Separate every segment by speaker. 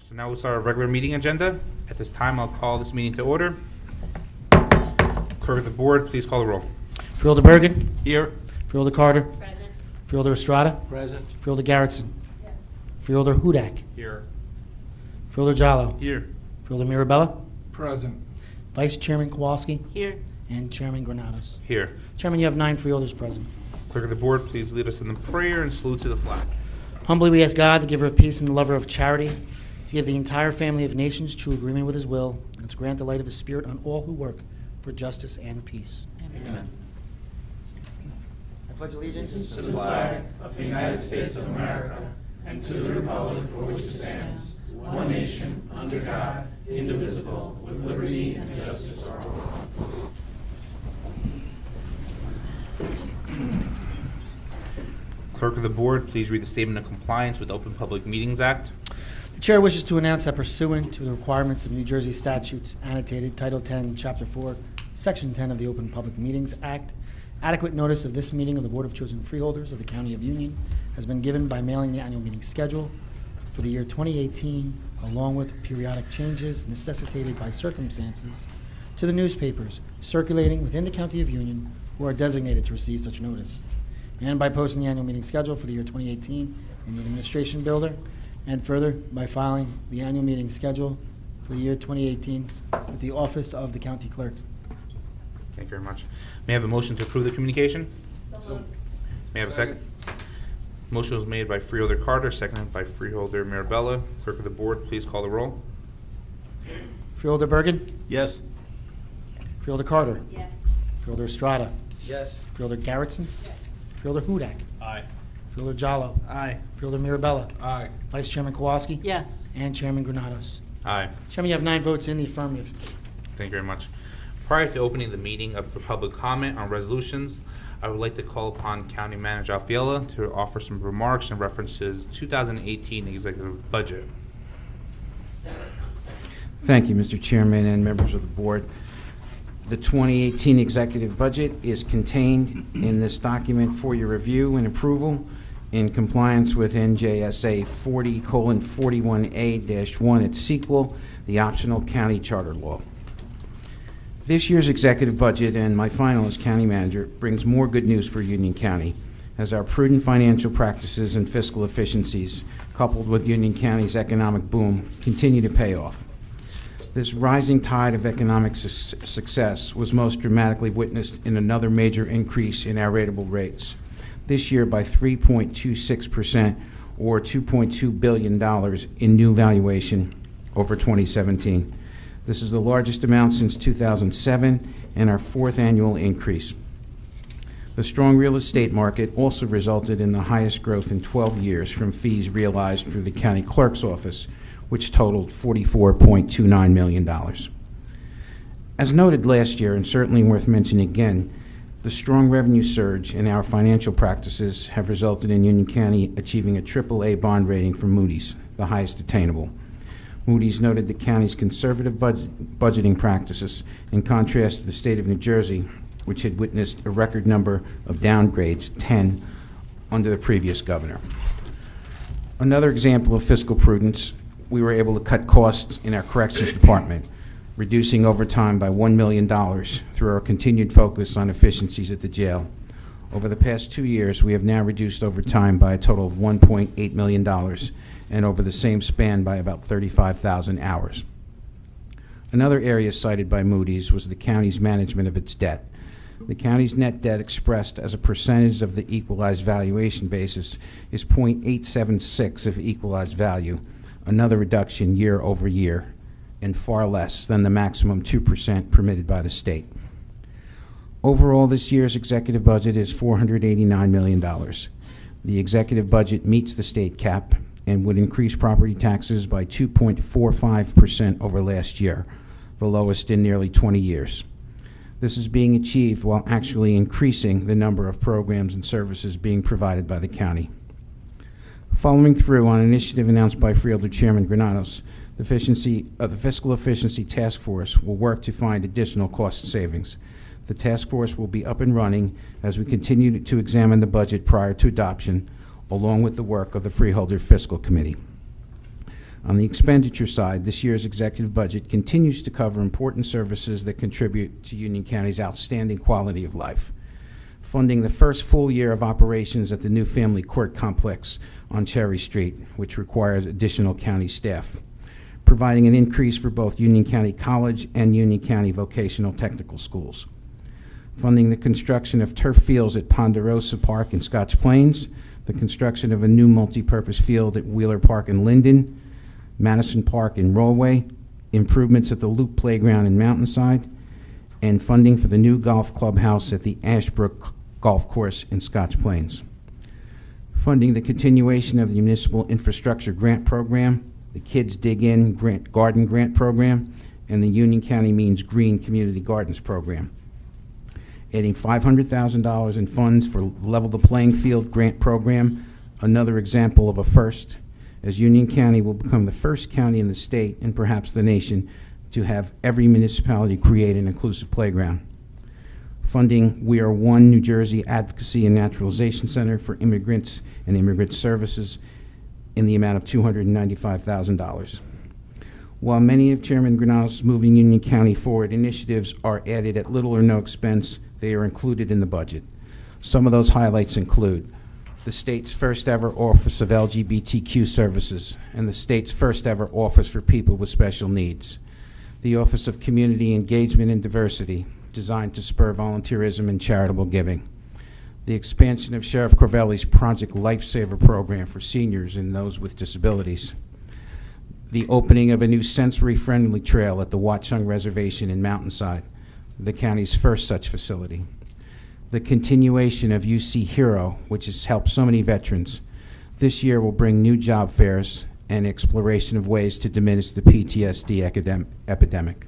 Speaker 1: So now we'll start our regular meeting agenda. At this time, I'll call this meeting to order. Clerk of the board, please call the roll.
Speaker 2: Freeholder Bergen.
Speaker 3: Here.
Speaker 2: Freeholder Carter.
Speaker 4: Present.
Speaker 2: Freeholder Estrada.
Speaker 3: Present.
Speaker 2: Freeholder Garrettson.
Speaker 4: Yes.
Speaker 2: Freeholder Hudak.
Speaker 3: Here.
Speaker 2: Freeholder Jallo.
Speaker 3: Here.
Speaker 2: Freeholder Mirabella.
Speaker 3: Present.
Speaker 2: Vice Chairman Kowalski.
Speaker 4: Here.
Speaker 2: And Chairman Granados.
Speaker 1: Here.
Speaker 2: Chairman, you have 9 freeholders present.
Speaker 1: Clerk of the board, please lead us in the prayer and salute to the flag.
Speaker 2: Humbly we ask God, the giver of peace and the lover of charity, to give the entire family of nations true agreement with his will, and to grant the light of his spirit on all who work for justice and peace. Amen. I pledge allegiance
Speaker 5: to the flag of the United States of America and to the republic for which it stands, one nation, under God, indivisible, with liberty and justice for all.
Speaker 1: Clerk of the board, please read the statement of compliance with the Open Public Meetings Act.
Speaker 2: The chair wishes to announce that pursuant to the requirements of New Jersey statutes annotated Title 10, Chapter 4, Section 10 of the Open Public Meetings Act, adequate notice of this meeting of the Board of Chosen Freeholders of the County of Union has been given by mailing the annual meeting schedule for the year 2018, along with periodic changes necessitated by circumstances, to the newspapers circulating within the County of Union who are designated to receive such notice, and by posting the annual meeting schedule for the year 2018 in the Administration Building, and further by filing the annual meeting schedule for the year 2018 with the Office of the County Clerk.
Speaker 1: Thank you very much. May I have a motion to approve the communication?
Speaker 4: So moved.
Speaker 1: May I have a second? Motion was made by Freeholder Carter, seconded by Freeholder Mirabella. Clerk of the board, please call the roll.
Speaker 2: Freeholder Bergen.
Speaker 3: Yes.
Speaker 2: Freeholder Carter.
Speaker 4: Yes.
Speaker 2: Freeholder Estrada.
Speaker 3: Yes.
Speaker 2: Freeholder Garrettson.
Speaker 4: Yes.
Speaker 2: Freeholder Hudak.
Speaker 3: Aye.
Speaker 2: Freeholder Jallo.
Speaker 3: Aye.
Speaker 2: Freeholder Mirabella.
Speaker 3: Aye.
Speaker 2: Vice Chairman Kowalski.
Speaker 4: Yes.
Speaker 2: And Chairman Granados.
Speaker 1: Aye.
Speaker 2: Chairman, you have 9 votes in the affirmative.
Speaker 1: Thank you very much. Prior to opening the meeting up for public comment on resolutions, I would like to call upon County Manager Alfiella to offer some remarks in reference to his 2018 executive budget.
Speaker 6: Thank you, Mr. Chairman and members of the board. The 2018 executive budget is contained in this document for your review and approval in compliance with NJSA 40:41A-1, its sequel, the optional county charter law. This year's executive budget and my final as county manager brings more good news for Union County, as our prudent financial practices and fiscal efficiencies, coupled with Union County's economic boom, continue to pay off. This rising tide of economic success was most dramatically witnessed in another major increase in our rateable rates, this year by 3.26%, or $2.2 billion in new valuation over 2017. This is the largest amount since 2007 and our 4th annual increase. The strong real estate market also resulted in the highest growth in 12 years from fees realized through the county clerk's office, which totaled $44.29 million. As noted last year, and certainly worth mentioning again, the strong revenue surge in our financial practices have resulted in Union County achieving a AAA bond rating from Moody's, the highest attainable. Moody's noted the county's conservative budgeting practices in contrast to the state of New Jersey, which had witnessed a record number of downgrades, 10, under the previous governor. Another example of fiscal prudence, we were able to cut costs in our corrections department, reducing overtime by $1 million through our continued focus on efficiencies at the jail. Over the past 2 years, we have now reduced overtime by a total of $1.8 million, and over the same span by about 35,000 hours. Another area cited by Moody's was the county's management of its debt. The county's net debt expressed as a percentage of the equalized valuation basis is 0.876 of equalized value, another reduction year over year, and far less than the maximum 2% permitted by the state. Overall, this year's executive budget is $489 million. The executive budget meets the state cap and would increase property taxes by 2.45% over last year, the lowest in nearly 20 years. This is being achieved while actually increasing the number of programs and services being provided by the county. Following through on an initiative announced by Freeholder Chairman Granados, the Fiscal Efficiency Task Force will work to find additional cost savings. The task force will be up and running as we continue to examine the budget prior to adoption, along with the work of the Freeholder Fiscal Committee. On the expenditure side, this year's executive budget continues to cover important services that contribute to Union County's outstanding quality of life. Funding the first full year of operations at the new family court complex on Cherry Street, which requires additional county staff. Providing an increase for both Union County College and Union County Vocational Technical Schools. Funding the construction of turf fields at Ponderosa Park in Scotch Plains, the construction of a new multi-purpose field at Wheeler Park in Linden, Madison Park in Rollway, improvements at the Loop Playground in Mountainside, and funding for the new golf clubhouse at the Ashbrook Golf Course in Scotch Plains. Funding the continuation of the Municipal Infrastructure Grant Program, the Kids Dig In Garden Grant Program, and the Union County Means Green Community Gardens Program. Adding $500,000 in funds for Level the Playing Field Grant Program, another example of a first, as Union County will become the first county in the state and perhaps the nation to have every municipality create an inclusive playground. Funding We Are One New Jersey Advocacy and Naturalization Center for Immigrants and Immigrant Services in the amount of $295,000. While many of Chairman Granato's Moving Union County Forward initiatives are added at little or no expense, they are included in the budget. Some of those highlights include the state's first ever Office of LGBTQ Services and the state's first ever Office for People with Special Needs, the Office of Community Engagement and Diversity, designed to spur volunteerism and charitable giving, the expansion of Sheriff Corvelli's Project Lifesaver program for seniors and those with disabilities, the opening of a new sensory-friendly trail at the Watchung Reservation in Mountainside, the county's first such facility, the continuation of UC Hero, which has helped so many veterans. This year will bring new job fairs and exploration of ways to diminish the PTSD epidemic.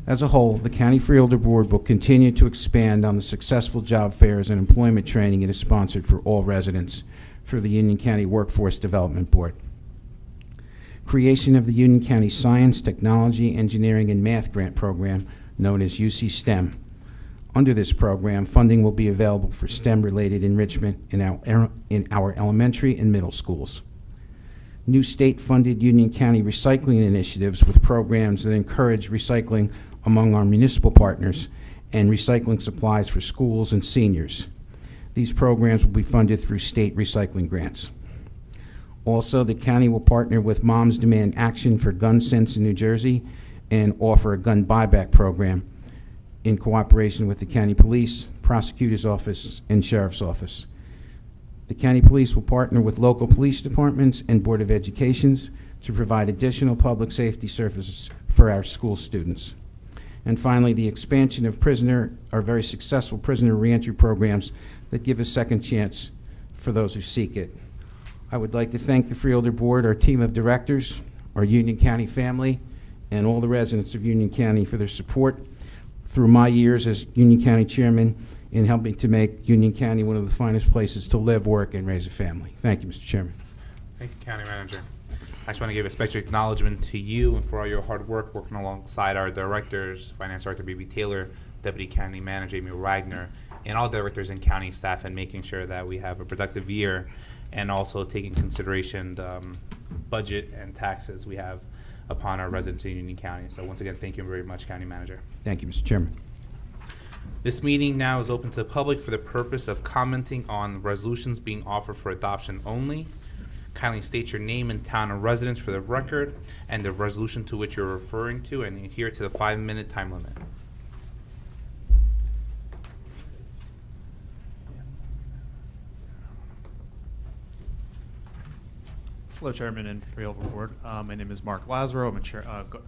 Speaker 6: As a whole, the County Freeholder Board will continue to expand on the successful job fairs and employment training it has sponsored for all residents through the Union County Workforce Development Board. Creation of the Union County Science, Technology, Engineering, and Math Grant Program, known as UC STEM. Under this program, funding will be available for STEM-related enrichment in our elementary and middle schools. New state-funded Union County recycling initiatives with programs that encourage recycling among our municipal partners and recycling supplies for schools and seniors. These programs will be funded through state recycling grants. Also, the county will partner with Moms Demand Action for Gun Sense in New Jersey and offer a gun buyback program in cooperation with the county police, prosecutor's office, and sheriff's office. The county police will partner with local police departments and Board of Educations to provide additional public safety services for our school students. And finally, the expansion of our very successful prisoner reentry programs that give a second chance for those who seek it. I would like to thank the Freeholder Board, our team of directors, our Union County family, and all the residents of Union County for their support through my years as Union County Chairman in helping to make Union County one of the finest places to live, work, and raise a family. Thank you, Mr. Chairman.
Speaker 1: Thank you, County Manager. I just want to give a special acknowledgement to you and for all your hard work working alongside our directors, Finance Director B.B. Taylor, Deputy County Manager Amy Wagner, and all directors and county staff, and making sure that we have a productive year and also taking consideration the budget and taxes we have upon our residents in Union County. So once again, thank you very much, County Manager.
Speaker 6: Thank you, Mr. Chairman.
Speaker 1: This meeting now is open to the public for the purpose of commenting on resolutions being offered for adoption only. Kindly state your name and town of residence for the record and the resolution to which you're referring to, and adhere to the 5-minute time limit.
Speaker 3: Hello, Chairman and Freeholder Board. My name is Mark Lazaro. I'm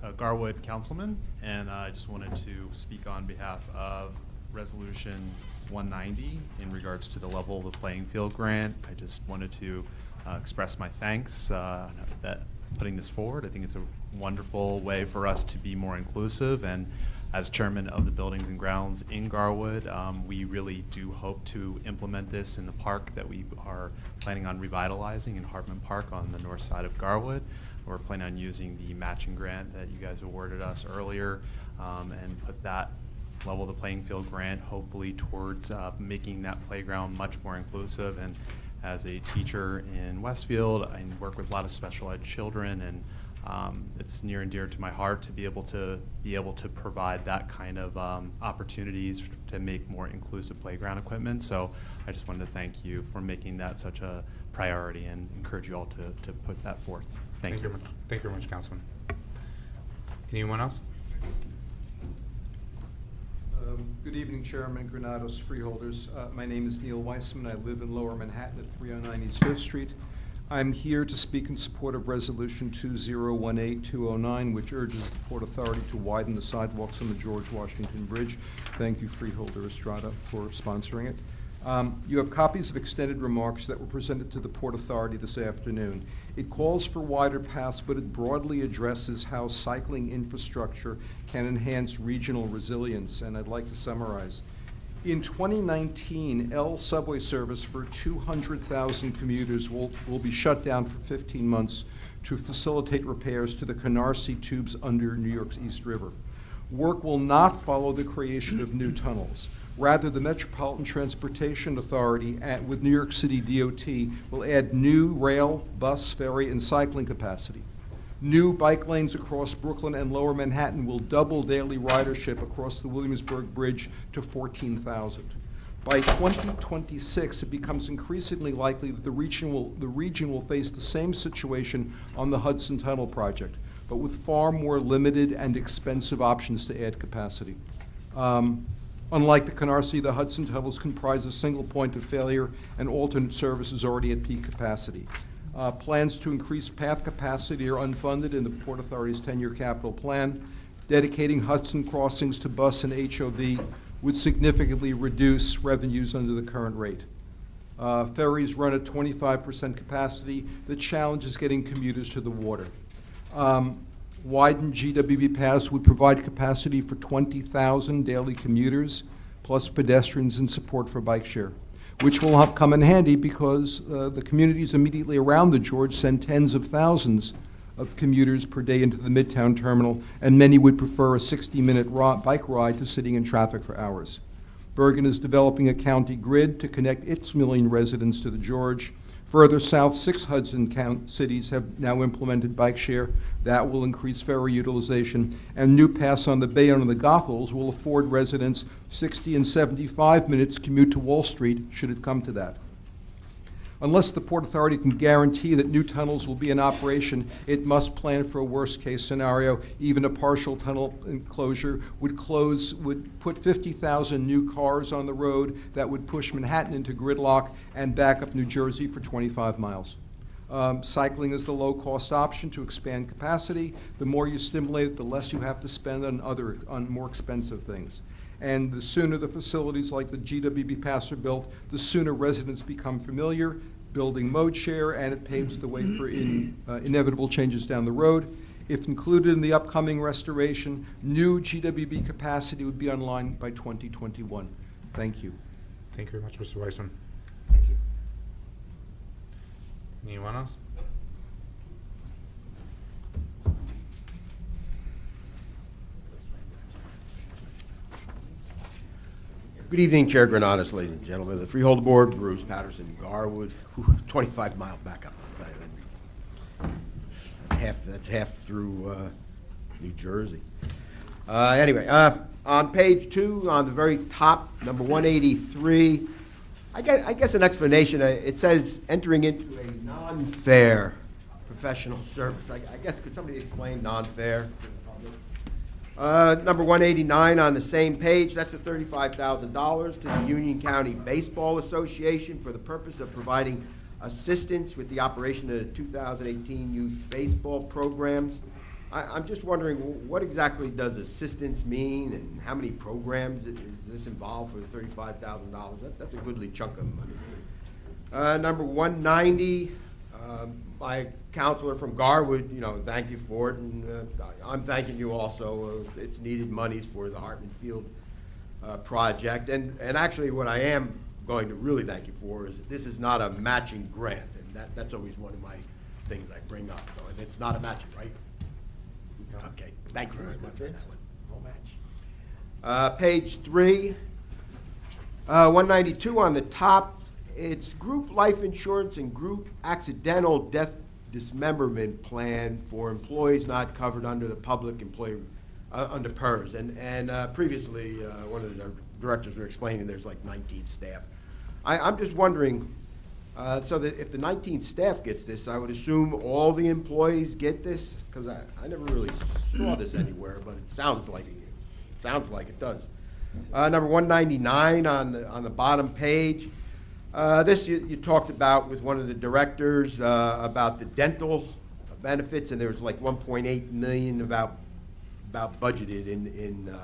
Speaker 3: a Garwood councilman, and I just wanted to speak on behalf of Resolution 190 in regards to the level of the playing field grant. I just wanted to express my thanks that putting this forward. I think it's a wonderful way for us to be more inclusive, and as chairman of the Buildings and Grounds in Garwood, we really do hope to implement this in the park that we are planning on revitalizing in Hartman Park on the north side of Garwood. We're planning on using the matching grant that you guys awarded us earlier and put that level the playing field grant hopefully towards making that playground much more inclusive and as a teacher in Westfield. I work with a lot of special ed children, and it's near and dear to my heart to be able to provide that kind of opportunities to make more inclusive playground equipment. So I just wanted to thank you for making that such a priority and encourage you all to put that forth. Thank you.
Speaker 1: Very much. Thank you very much, Councilman. Anyone else?
Speaker 4: Good evening, Chairman Granados, Freeholders. My name is Neil Weissman. I live in Lower Manhattan at 309 East 5th Street. I'm here to speak in support of Resolution 2018209, which urges the Port Authority to widen the sidewalks on the George Washington Bridge. Thank you, Freeholder Estrada, for sponsoring it. You have copies of extended remarks that were presented to the Port Authority this afternoon. It calls for wider paths, but it broadly addresses how cycling infrastructure can enhance regional resilience, and I'd like to summarize. In 2019, L subway service for 200,000 commuters will be shut down for 15 months to facilitate repairs to the Canarsie tubes under New York's East River. Work will not follow the creation of new tunnels. Rather, the Metropolitan Transportation Authority with New York City DOT will add new rail, bus, ferry, and cycling capacity. New bike lanes across Brooklyn and Lower Manhattan will double daily ridership across the Williamsburg Bridge to 14,000. By 2026, it becomes increasingly likely that the region will face the same situation on the Hudson Tunnel project, but with far more limited and expensive options to add capacity. Unlike the Canarsie, the Hudson tunnels comprise a single point of failure, and alternate service is already at peak capacity. Plans to increase path capacity are unfunded in the Port Authority's 10-year capital plan. Dedicating Hudson crossings to bus and HOV would significantly reduce revenues under the current rate. Ferries run at 25% capacity. The challenge is getting commuters to the water. Widened GWB paths would provide capacity for 20,000 daily commuters, plus pedestrians and support for bike share, which will come in handy because the communities immediately around the George send tens of thousands of commuters per day into the Midtown terminal, and many would prefer a 60-minute bike ride to sitting in traffic for hours. Bergen is developing a county grid to connect its million residents to the George. Further south, 6 Hudson cities have now implemented bike share. That will increase ferry utilization, and new paths on the Bay and on the Goethals will afford residents 60 and 75 minutes commute to Wall Street, should it come to that. Unless the Port Authority can guarantee that new tunnels will be in operation, it must plan for a worst-case scenario. Even a partial tunnel enclosure would put 50,000 new cars on the road that would push Manhattan into gridlock and back up New Jersey for 25 miles. Cycling is the low-cost option to expand capacity. The more you stimulate it, the less you have to spend on more expensive things. And the sooner the facilities like the GWB paths are built, the sooner residents become familiar, building mode share, and it paves the way for inevitable changes down the road. If included in the upcoming restoration, new GWB capacity would be online by 2021. Thank you.
Speaker 1: Thank you very much, Mr. Weissman. Thank you. Anyone else?
Speaker 7: Good evening, Chair Granados, ladies and gentlemen. The Freeholder Board, Bruce Patterson, Garwood, 25 miles back up. I'll tell you, that's half through New Jersey. Anyway, on page 2, on the very top, number 183, I guess an explanation. It says entering into a non-fair professional service. I guess, could somebody explain non-fair? Number 189 on the same page, that's a $35,000 to the Union County Baseball Association for the purpose of providing assistance with the operation of the 2018 youth baseball programs. I'm just wondering, what exactly does assistance mean, and how many programs is this involved for the $35,000? That's a goodly chunk of money. Number 190, my counselor from Garwood, thank you for it, and I'm thanking you also. It's needed monies for the Hartman Field project, and actually what I am going to really thank you for is that this is not a matching grant, and that's always one of my things I bring up. So it's not a matching, right? Okay, thank you very much.
Speaker 5: No match.
Speaker 7: Page 3, 192 on the top. It's group life insurance and group accidental death dismemberment plan for employees not covered under the public employee, under PERS. And previously, one of the directors were explaining there's like 19 staff. I'm just wondering, so that if the 19 staff gets this, I would assume all the employees get this? Because I never really saw this anywhere, but it sounds like it does. Number 199 on the bottom page. This you talked about with one of the directors about the dental benefits, and there was like 1.8 million about budgeted in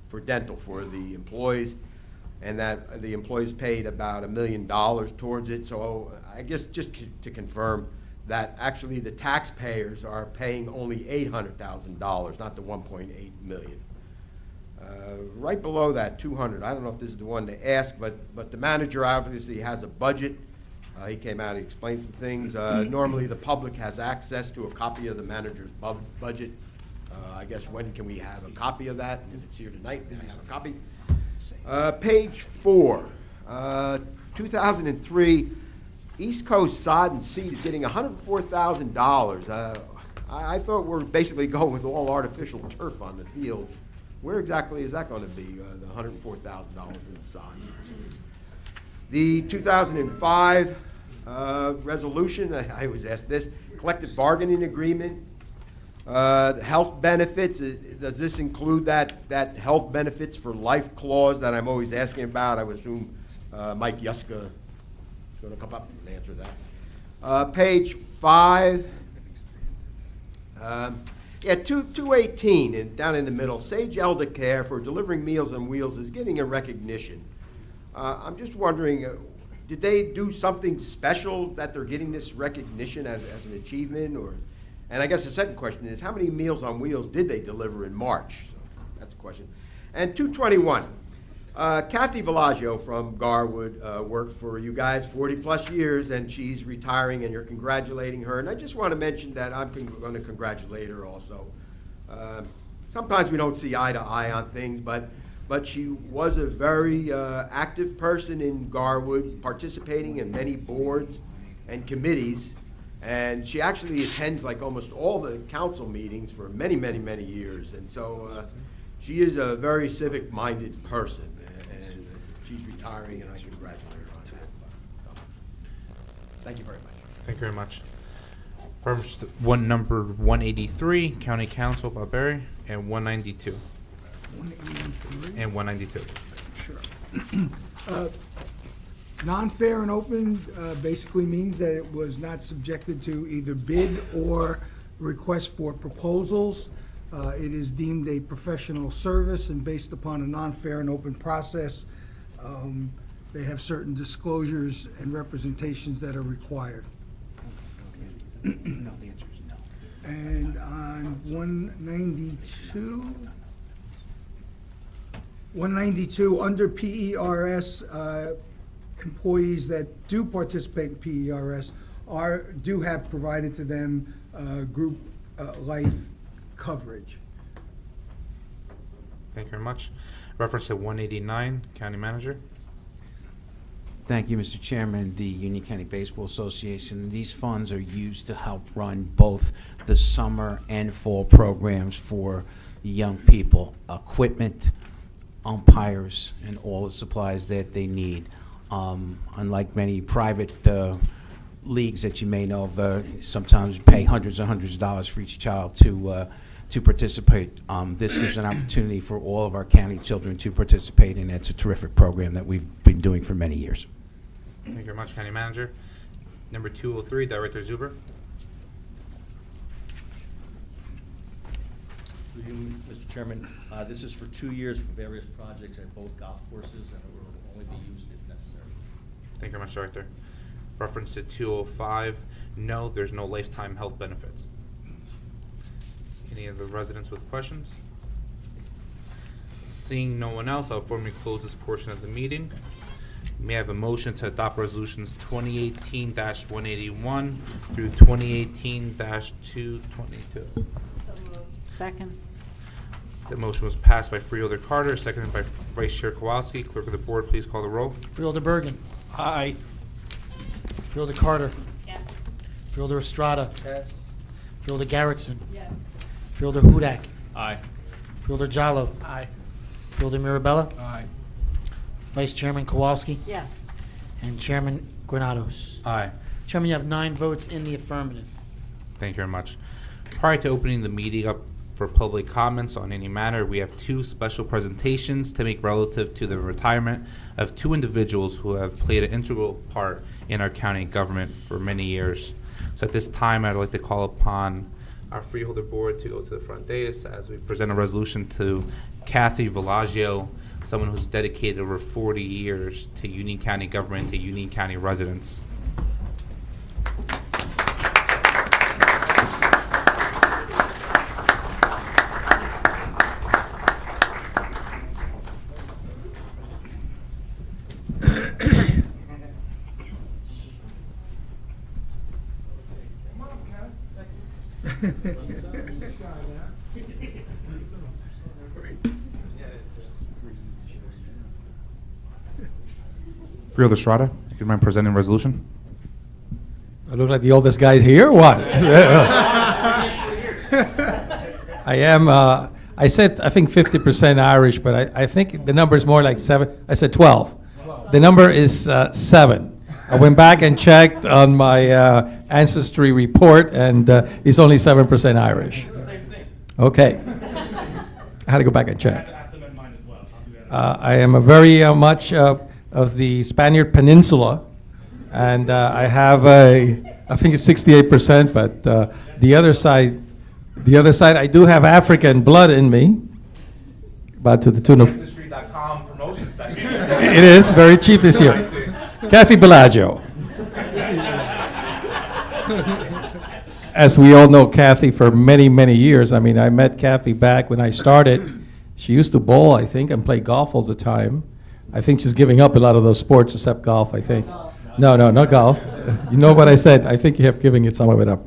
Speaker 7: for dental for the employees, and that the employees paid about $1 million towards it. So I guess just to confirm that actually the taxpayers are paying only $800,000, not the 1.8 million. Right below that, 200, I don't know if this is the one to ask, but the manager obviously has a budget. He came out, he explained some things. Normally, the public has access to a copy of the manager's budget. I guess when can we have a copy of that? If it's here tonight, can I have a copy? Page 4, 2003, East Coast Sod and Seed is getting $104,000. I thought we're basically going with all artificial turf on the fields. Where exactly is that going to be, the $104,000 in sod? The 2005 resolution, I was asked this, collective bargaining agreement, health benefits, does this include that health benefits for life clause that I'm always asking about? I would assume Mike Yuska is going to come up and answer that. Page 5. Yeah, 218, and down in the middle, Sage Elder Care for delivering Meals on Wheels is getting a recognition. I'm just wondering, did they do something special that they're getting this recognition as an achievement? And I guess the second question is, how many Meals on Wheels did they deliver in March? So that's a question. And 221, Kathy Villaggio from Garwood worked for you guys 40-plus years, and she's retiring, and you're congratulating her. And I just want to mention that I'm going to congratulate her also. Sometimes we don't see eye to eye on things, but she was a very active person in Garwood, participating in many boards and committees. And she actually attends like almost all the council meetings for many, many, many years. And so she is a very civic-minded person. She's retiring, and I congratulate her on that. Thank you very much.
Speaker 1: Thank you very much. First, number 183, County Council, Barberry, and 192.
Speaker 8: 183?
Speaker 1: And 192.
Speaker 8: Sure. Non-fair and open basically means that it was not subjected to either bid or request for proposals. It is deemed a professional service, and based upon a non-fair and open process, they have certain disclosures and representations that are required.
Speaker 6: No, the answer is no.
Speaker 8: And on 192, under PERS, employees that do participate in PERS do have provided to them group life coverage.
Speaker 1: Thank you very much. Reference to 189, County Manager.
Speaker 6: Thank you, Mr. Chairman. The Union County Baseball Association, these funds are used to help run both the summer and fall programs for young people, equipment, umpires, and all the supplies that they need. Unlike many private leagues that you may know of, sometimes pay hundreds and hundreds of dollars for each child to participate. This gives an opportunity for all of our county children to participate, and it's a terrific program that we've been doing for many years.
Speaker 1: Thank you very much, County Manager. Number 203, Director Zuber.
Speaker 9: Through you, Mr. Chairman, this is for 2 years for various projects at both golf courses, and it will only be used if necessary.
Speaker 1: Thank you very much, Director. Reference to 205, no, there's no lifetime health benefits. Any of the residents with questions? Seeing no one else, I'll formally close this portion of the meeting. May I have a motion to adopt resolutions 2018-181 through 2018-222?
Speaker 10: Second.
Speaker 1: The motion was passed by Freeholder Carter, seconded by Vice Chair Kowalski. Clerk of the Board, please call the roll.
Speaker 2: Freeholder Bergen.
Speaker 5: Aye.
Speaker 2: Freeholder Carter.
Speaker 10: Yes.
Speaker 2: Freeholder Estrada.
Speaker 5: Yes.
Speaker 2: Freeholder Garrettson.
Speaker 10: Yes.
Speaker 2: Freeholder Hudak.
Speaker 3: Aye.
Speaker 2: Freeholder Jallo.
Speaker 5: Aye.
Speaker 2: Freeholder Mirabella.
Speaker 5: Aye.
Speaker 2: Vice Chairman Kowalski.
Speaker 10: Yes.
Speaker 2: And Chairman Granados.
Speaker 1: Aye.
Speaker 2: Chairman, you have 9 votes in the affirmative.
Speaker 1: Thank you very much. Prior to opening the meeting up for public comments on any matter, we have 2 special presentations to make relative to the retirement of 2 individuals who have played an integral part in our county government for many years. So at this time, I'd like to call upon our Freeholder Board to go to the front dais as we present a resolution to Kathy Villaggio, someone who's dedicated over 40 years to Union County government, to Union County residents. Freeholder Estrada, if you mind presenting the resolution.
Speaker 11: I look like the oldest guy here, or what? I am, I said, I think 50% Irish, but I think the number is more like 7. I said 12. The number is 7. I went back and checked on my ancestry report, and it's only 7% Irish.
Speaker 5: Same thing.
Speaker 11: Okay. I had to go back and check. I am a very much of the Spaniard Peninsula, and I have I think it's 68%, but the other side, I do have African blood in me, but to the tune of.
Speaker 1: Ancestry.com promotion session.
Speaker 11: It is very cheap this year. Kathy Villaggio. As we all know Kathy for many, many years. I mean, I met Kathy back when I started. She used to bowl, I think, and play golf all the time. I think she's giving up a lot of those sports except golf, I think. No, not golf. You know what I said. I think you have given it some of it up.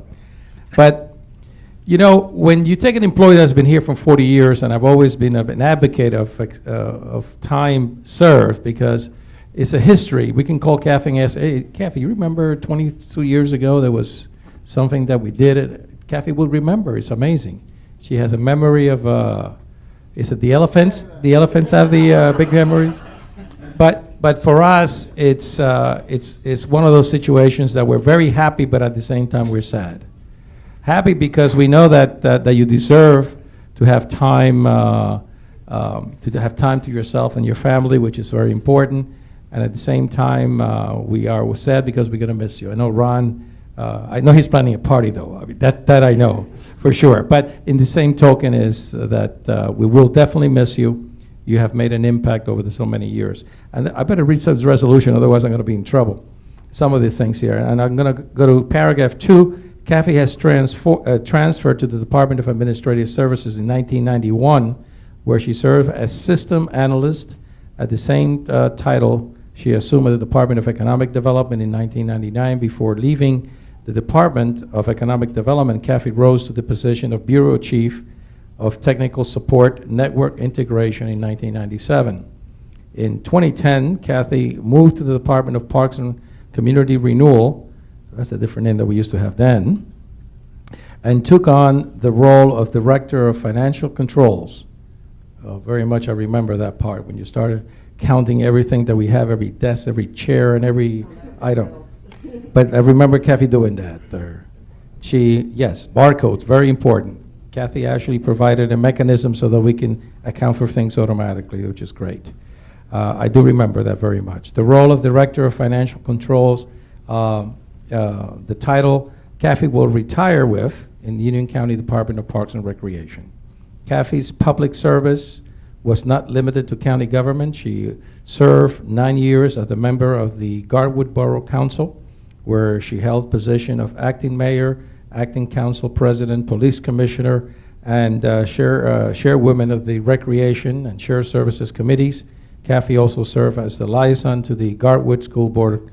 Speaker 11: But, you know, when you take an employee that's been here for 40 years, and I've always been an advocate of time served because it's a history. We can call Kathy and ask, hey, Kathy, you remember 22 years ago there was something that we did? Kathy will remember. It's amazing. She has a memory of, is it the elephants? The elephants have the big memories? But for us, it's one of those situations that we're very happy, but at the same time we're sad. Happy because we know that you deserve to have time to yourself and your family, which is very important. And at the same time, we are sad because we're going to miss you. I know Ron. I know he's planning a party, though. I mean, that I know for sure. But in the same token is that we will definitely miss you. You have made an impact over so many years. And I better read this resolution, otherwise I'm going to be in trouble. Some of these things here. And I'm going to go to paragraph 2. Kathy has transferred to the Department of Administrative Services in 1991, where she served as system analyst. At the same title, she assumed the Department of Economic Development in 1999. Before leaving the Department of Economic Development, Kathy rose to the position of Bureau Chief of Technical Support Network Integration in 1997. In 2010, Kathy moved to the Department of Parks and Community Renewal, that's a different name that we used to have then, and took on the role of Director of Financial Controls. Very much I remember that part when you started counting everything that we have, every desk, every chair, and every item. But I remember Kathy doing that. Yes, barcodes, very important. Kathy actually provided a mechanism so that we can account for things automatically, which is great. I do remember that very much. The role of Director of Financial Controls, the title Kathy will retire with in the Union County Department of Parks and Recreation. Kathy's public service was not limited to county government. She served 9 years as a member of the Garwood Borough Council, where she held position of acting mayor, acting council president, police commissioner, and chairwoman of the Recreation and Shared Services Committees. Kathy also served as the liaison to the Garwood School Board,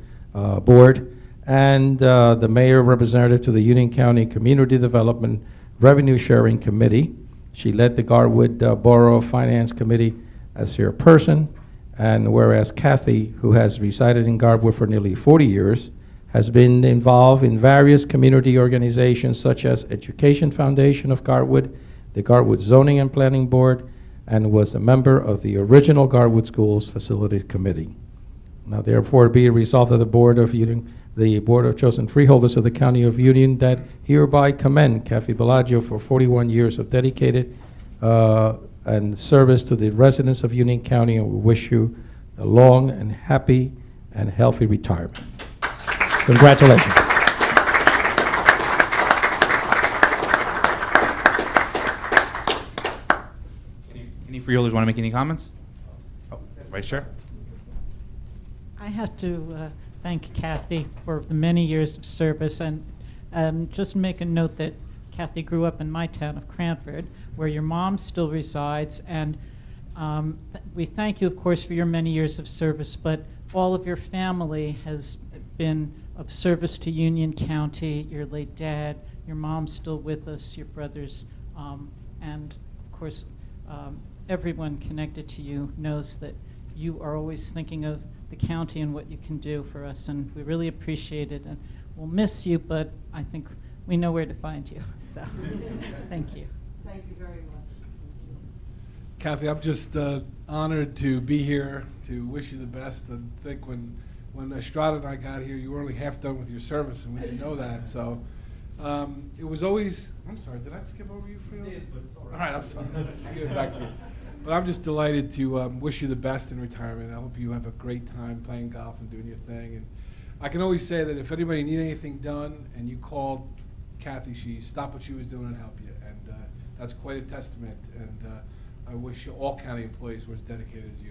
Speaker 11: and the mayor representative to the Union County Community Development Revenue Sharing Committee. She led the Garwood Borough Finance Committee as chairperson, and whereas Kathy, who has resided in Garwood for nearly 40 years, has been involved in various community organizations such as Education Foundation of Garwood, the Garwood Zoning and Planning Board, and was a member of the original Garwood Schools Facilities Committee. Now therefore be it resolved that the Board of Chosen Freeholders of the County of Union that hereby commend Kathy Bellagio for 41 years of dedicated and service to the residents of Union County, and we wish you a long and happy and healthy retirement. Congratulations.
Speaker 1: Any freeholders want to make any comments? Oh, Vice Chair.
Speaker 10: I have to thank Kathy for the many years of service, and just make a note that Kathy grew up in my town of Cranford, where your mom still resides, and we thank you, of course, for your many years of service, but all of your family has been of service to Union County, your late dad, your mom's still with us, your brothers, and of course, everyone connected to you knows that you are always thinking of the county and what you can do for us, and we really appreciate it, and we'll miss you, but I think we know where to find you, so thank you.
Speaker 8: Thank you very much.
Speaker 12: Kathy, I'm just honored to be here to wish you the best. And think when Estrada and I got here, you were only half done with your service, and we didn't know that. So it was always. I'm sorry, did I skip over you, Freeholder?
Speaker 5: You did, but it's all right.
Speaker 12: All right, I'm sorry. I'll give it back to you. But I'm just delighted to wish you the best in retirement. I hope you have a great time playing golf and doing your thing. And I can always say that if anybody need anything done and you called Kathy, she stopped what she was doing and helped you. And that's quite a testament. And I wish all county employees were as dedicated as you.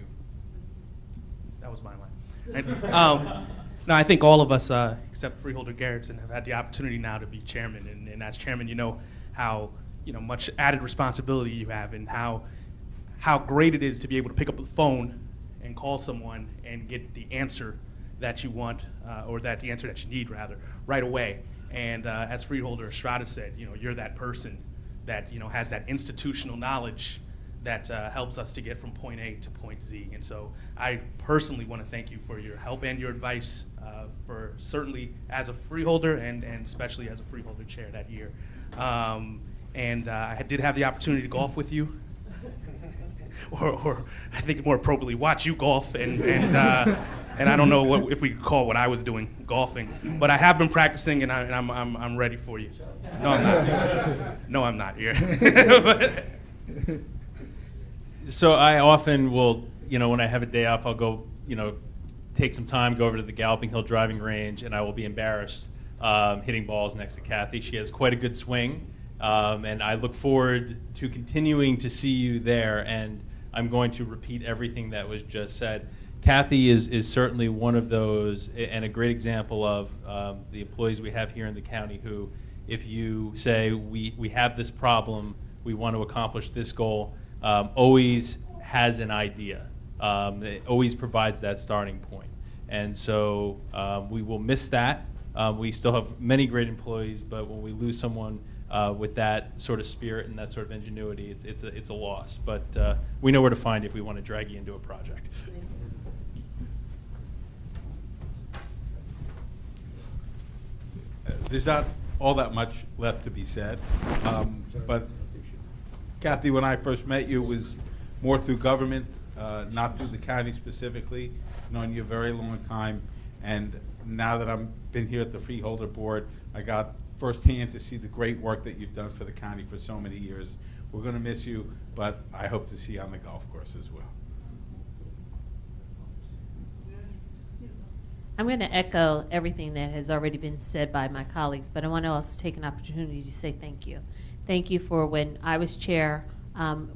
Speaker 5: That was my line. No, I think all of us, except Freeholder Garrettson, have had the opportunity now to be chairman. And as chairman, you know how much added responsibility you have, and how great it is to be able to pick up the phone and call someone and get the answer that you want, or the answer that you need, rather, right away. And as Freeholder Estrada said, you're that person that has that institutional knowledge that helps us to get from point A to point Z. And so I personally want to thank you for your help and your advice, for certainly as a freeholder and especially as a freeholder chair that year. And I did have the opportunity to golf with you. Or I think more appropriately, watch you golf, and I don't know if we could call what I was doing golfing, but I have been practicing, and I'm ready for you. No, I'm not. No, I'm not here.
Speaker 13: So I often will, when I have a day off, I'll go, take some time, go over to the Galloping Hill driving range, and I will be embarrassed hitting balls next to Kathy. She has quite a good swing, and I look forward to continuing to see you there. And I'm going to repeat everything that was just said. Kathy is certainly one of those, and a great example of the employees we have here in the county who, if you say, we have this problem, we want to accomplish this goal, always has an idea. It always provides that starting point. And so we will miss that. We still have many great employees, but when we lose someone with that sort of spirit and that sort of ingenuity, it's a loss. But we know where to find you if we want to drag you into a project.
Speaker 14: There's not all that much left to be said, but Kathy, when I first met you, it was more through government, not through the county specifically. Known you a very long time, and now that I've been here at the Freeholder Board, I got firsthand to see the great work that you've done for the county for so many years. We're going to miss you, but I hope to see you on the golf course as well.
Speaker 15: I'm going to echo everything that has already been said by my colleagues, but I want to also take an opportunity to say thank you. Thank you for when I was chair,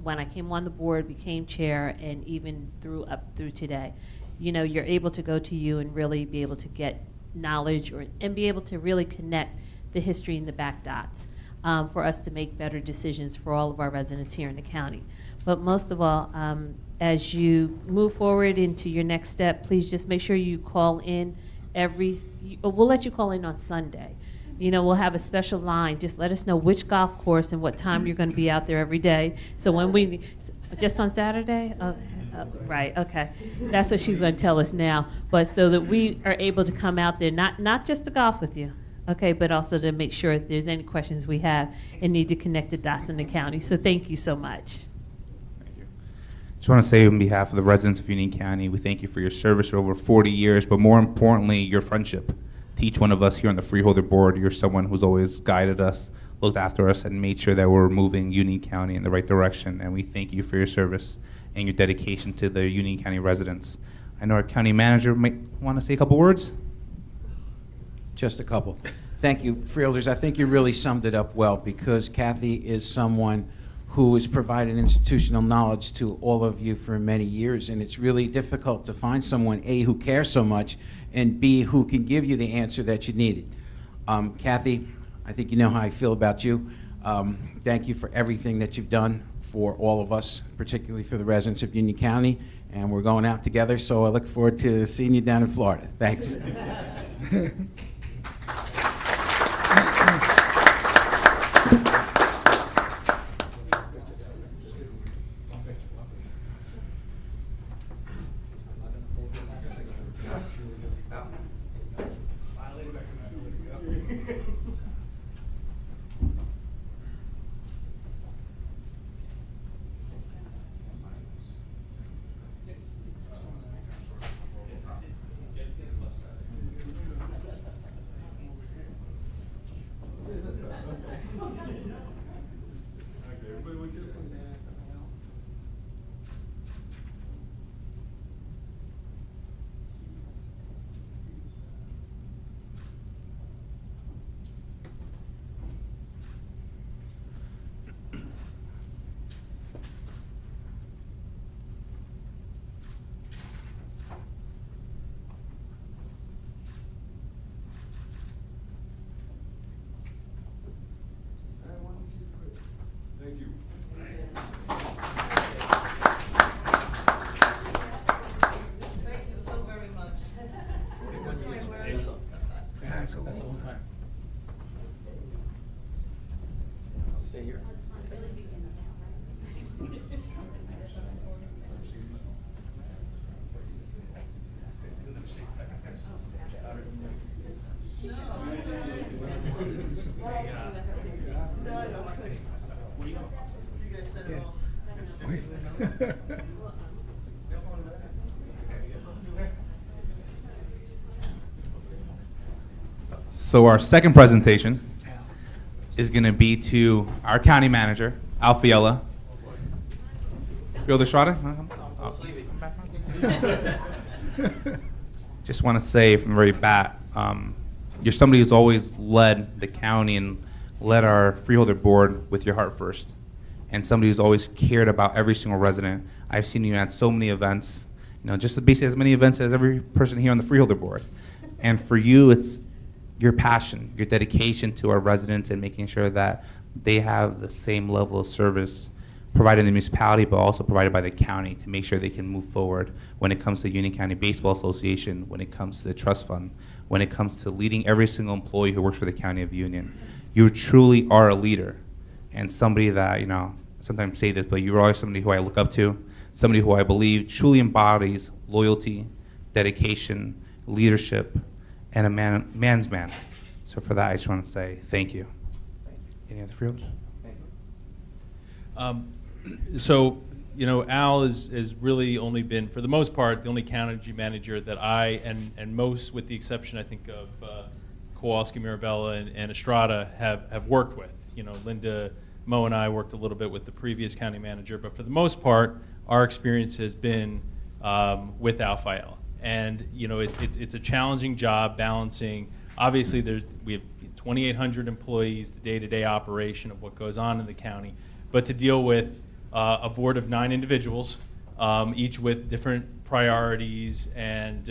Speaker 15: when I came on the board, became chair, and even up through today. You're able to go to you and really be able to get knowledge and be able to really connect the history and the back dots for us to make better decisions for all of our residents here in the county. But most of all, as you move forward into your next step, please just make sure you call in we'll let you call in on Sunday, you know, we'll have a special line. Just let us know which golf course and what time you're going to be out there every day. So when we, just on Saturday? Okay. Right, okay. That's what she's going to tell us now. But so that we are able to come out there, not just to golf with you, okay, but also to make sure if there's any questions we have and need to connect the dots in the county. So thank you so much.
Speaker 1: Thank you. Just want to say on behalf of the residents of Union County, we thank you for your service for over 40 years, but more importantly, your friendship. To each one of us here on the Freeholder Board, you're someone who's always guided us, looked after us, and made sure that we're moving Union County in the right direction. And we thank you for your service and your dedication to the Union County residents. I know our county manager might want to say a couple words.
Speaker 6: Just a couple. Thank you, Freeholders. I think you really summed it up well, because Kathy is someone who has provided institutional knowledge to all of you for many years, and it's really difficult to find someone, A, who cares so much, and B, who can give you the answer that you needed. Kathy, I think you know how I feel about you. Thank you for everything that you've done for all of us, particularly for the residents of Union County, and we're going out together, so I look forward to seeing you down in Florida. Thanks.
Speaker 11: That's a long time. Stay here.
Speaker 1: So our second presentation is going to be to our county manager, Al Fiella. Fielder Estrada? Just want to say from the very bat, you're somebody who's always led the county and led our Freeholder Board with your heart first, and somebody who's always cared about every single resident. I've seen you at so many events, you know, just basically as many events as every person here on the Freeholder Board. And for you, it's your passion, your dedication to our residents and making sure that they have the same level of service provided in the municipality, but also provided by the county to make sure they can move forward when it comes to Union County Baseball Association, when it comes to the trust fund, when it comes to leading every single employee who works for the County of Union. You truly are a leader and somebody that, you know, sometimes say this, but you're always somebody who I look up to, somebody who I believe truly embodies loyalty, dedication, leadership, and a man's man. So for that, I just want to say thank you. Any other Freeholders?
Speaker 13: So, you know, Al has really only been, for the most part, the only county manager that I, and most, with the exception, I think, of Kowalski, Mirabella, and Estrada, have worked with. You know, Linda, Mo, and I worked a little bit with the previous county manager, but for the most part, our experience has been with Al Fiella. And, you know, it's a challenging job balancing. Obviously, we have 2,800 employees, the day-to-day operation of what goes on in the county, but to deal with a board of 9 individuals, each with different priorities and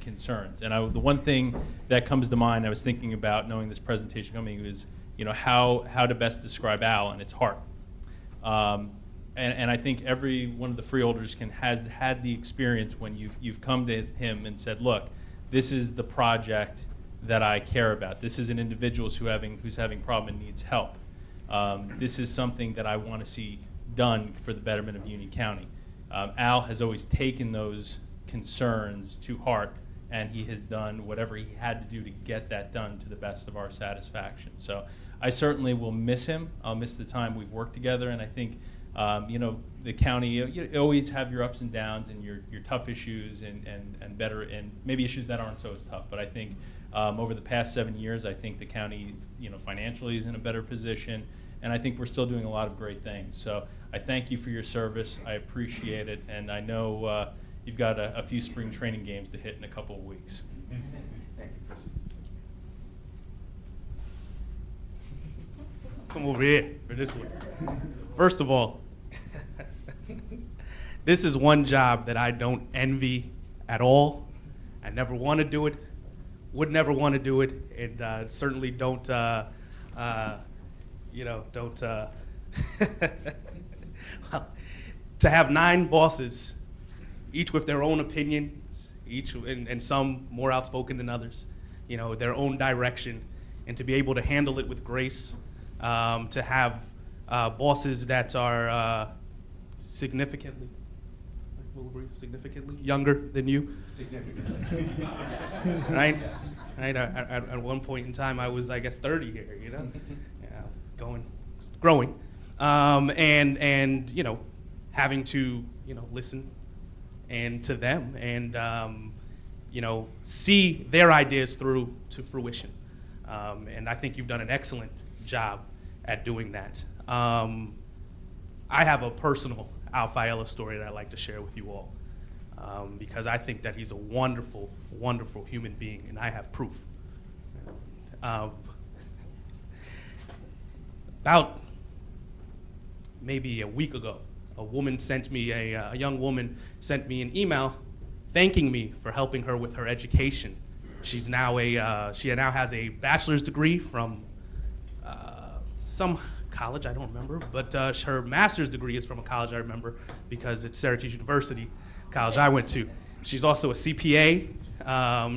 Speaker 13: concerns. And the one thing that comes to mind, I was thinking about knowing this presentation coming, was, you know, how to best describe Al and its heart. And I think every one of the freeholders has had the experience when you've come to him and said, look, this is the project that I care about. This is an individual who's having problem and needs help. This is something that I want to see done for the betterment of Union County. Al has always taken those concerns to heart, and he has done whatever he had to do to get that done to the best of our satisfaction. So I certainly will miss him. I'll miss the time we've worked together, and I think the county, you always have your ups and downs and your tough issues and better, and maybe issues that aren't so as tough. But I think over the past 7 years, I think the county, financially is in a better position, and I think we're still doing a lot of great things. So I thank you for your service. I appreciate it, and I know you've got a few spring training games to hit in a couple of weeks. Thank you, Chris.
Speaker 5: Come over here for this one. First of all, this is one job that I don't envy at all. I never want to do it, would never want to do it, and certainly don't, don't. Well, to have 9 bosses, each with their own opinions, each and some more outspoken than others, their own direction, and to be able to handle it with grace, to have bosses that are significantly younger than you. Significantly. Right? Right. At one point in time, I was, I guess, 30 here. Growing, and having to listen and to them and see their ideas through to fruition. And I think you've done an excellent job at doing that. I have a personal Al Fiella story that I'd like to share with you all, because I think that he's a wonderful, wonderful human being, and I have proof. About maybe a week ago, a young woman sent me an email thanking me for helping her with her education. She now has a bachelor's degree from some college, I don't remember, but her master's degree is from a college I remember because it's Syracuse University, college I went to. She's also a CPA.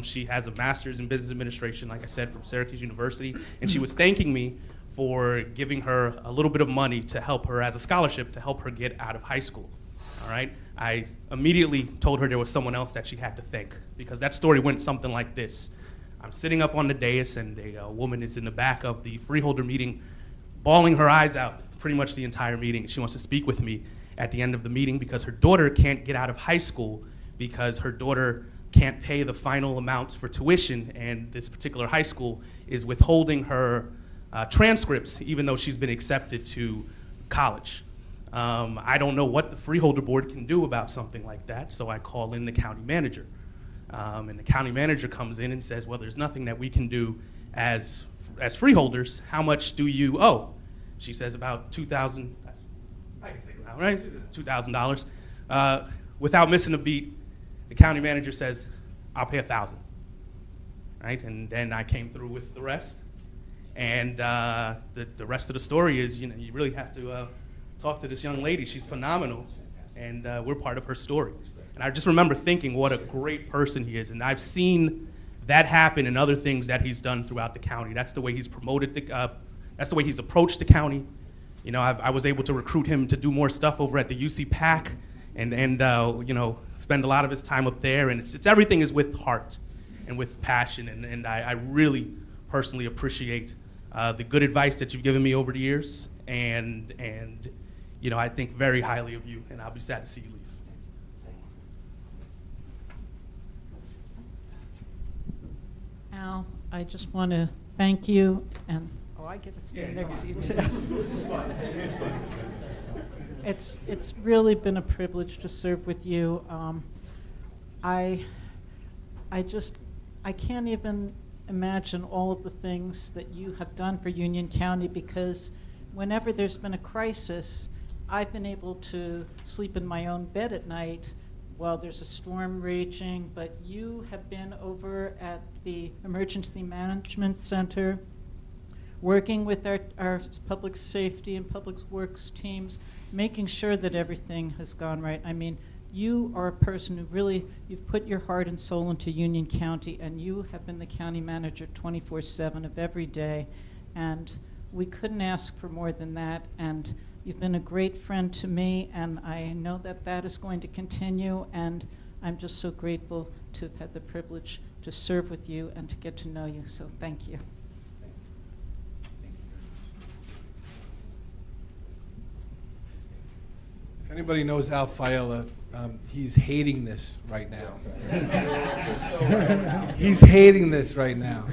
Speaker 5: She has a master's in business administration, like I said, from Syracuse University, and she was thanking me for giving her a little bit of money to help her as a scholarship to help her get out of high school. All right? I immediately told her there was someone else that she had to thank, because that story went something like this. I'm sitting up on the dais, and a woman is in the back of the Freeholder meeting bawling her eyes out pretty much the entire meeting. She wants to speak with me at the end of the meeting because her daughter can't get out of high school because her daughter can't pay the final amounts for tuition, and this particular high school is withholding her transcripts even though she's been accepted to college. I don't know what the Freeholder board can do about something like that, so I call in the county manager. And the county manager comes in and says, well, there's nothing that we can do as freeholders. How much do you owe? She says about $2,000, I can say it now, right? $2,000. Without missing a beat, the county manager says, I'll pay $1,000, right? And then I came through with the rest. And the rest of the story is, you really have to talk to this young lady. She's phenomenal, and we're part of her story. And I just remember thinking what a great person he is, and I've seen that happen in other things that he's done throughout the county. That's the way he's promoted that's the way he's approached the county. I was able to recruit him to do more stuff over at the UC PAC, and spend a lot of his time up there. And it's everything is with heart and with passion, and I really personally appreciate the good advice that you've given me over the years, and I think very highly of you, and I'll be sad to see you leave.
Speaker 10: Al, I just want to thank you, and I get to stand next to you too.
Speaker 13: This is fun. This is fun.
Speaker 10: It's really been a privilege to serve with you. I can't even imagine all of the things that you have done for Union County, because whenever there's been a crisis, I've been able to sleep in my own bed at night while there's a storm raging, but you have been over at the Emergency Management Center working with our public safety and public works teams, making sure that everything has gone right. I mean, you are a person who really, you've put your heart and soul into Union County, and you have been the county manager 24/7 of every day, and we couldn't ask for more than that. And you've been a great friend to me, and I know that that is going to continue, and I'm just so grateful to have had the privilege to serve with you and to get to know you, so thank you.
Speaker 12: If anybody knows Al Fiella, he's hating this right now. He's hating this right now.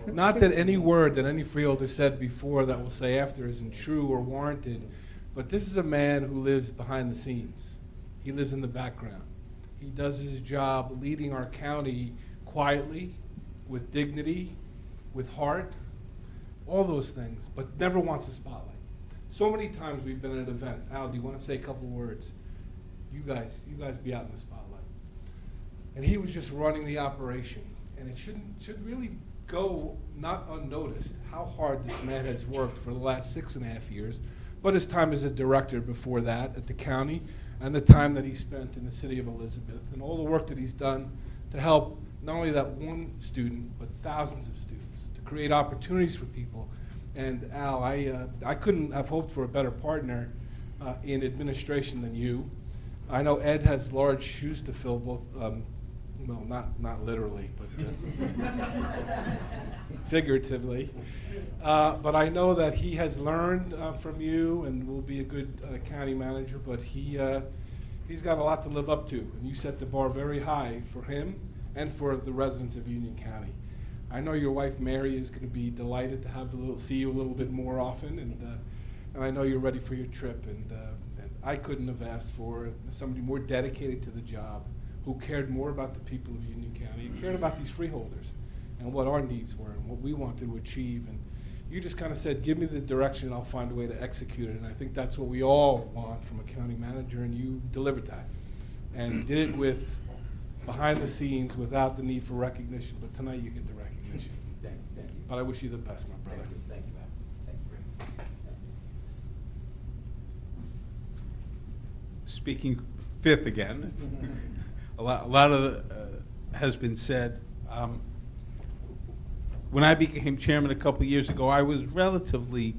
Speaker 12: Not that any word that any freeholder said before that we'll say after isn't true or warranted, but this is a man who lives behind the scenes. He lives in the background. He does his job leading our county quietly, with dignity, with heart, all those things, but never wants a spotlight. So many times we've been at events. Al, do you want to say a couple words? You guys be out in the spotlight. And he was just running the operation. And it should really go not unnoticed how hard this man has worked for the last 6.5 years, but his time as a director before that at the county, and the time that he spent in the city of Elizabeth, and all the work that he's done to help not only that one student, but thousands of students, to create opportunities for people. And Al, I couldn't have hoped for a better partner in administration than you. I know Ed has large shoes to fill, both, well, not literally, but figuratively. But I know that he has learned from you and will be a good county manager, but he's got a lot to live up to. And you set the bar very high for him and for the residents of Union County. I know your wife Mary is going to be delighted to have see you a little bit more often, and I know you're ready for your trip. And I couldn't have asked for somebody more dedicated to the job, who cared more about the people of Union County, and cared about these freeholders and what our needs were and what we wanted to achieve. And you just kind of said, give me the direction and I'll find a way to execute it. And I think that's what we all want from a county manager, and you delivered that. And did it with behind the scenes without the need for recognition, but tonight you get the recognition.
Speaker 6: Thank you.
Speaker 12: But I wish you the best, my brother.
Speaker 6: Thank you, man. Thank you.
Speaker 14: Speaking fifth again, a lot of has been said. When I became chairman a couple years ago, I was relatively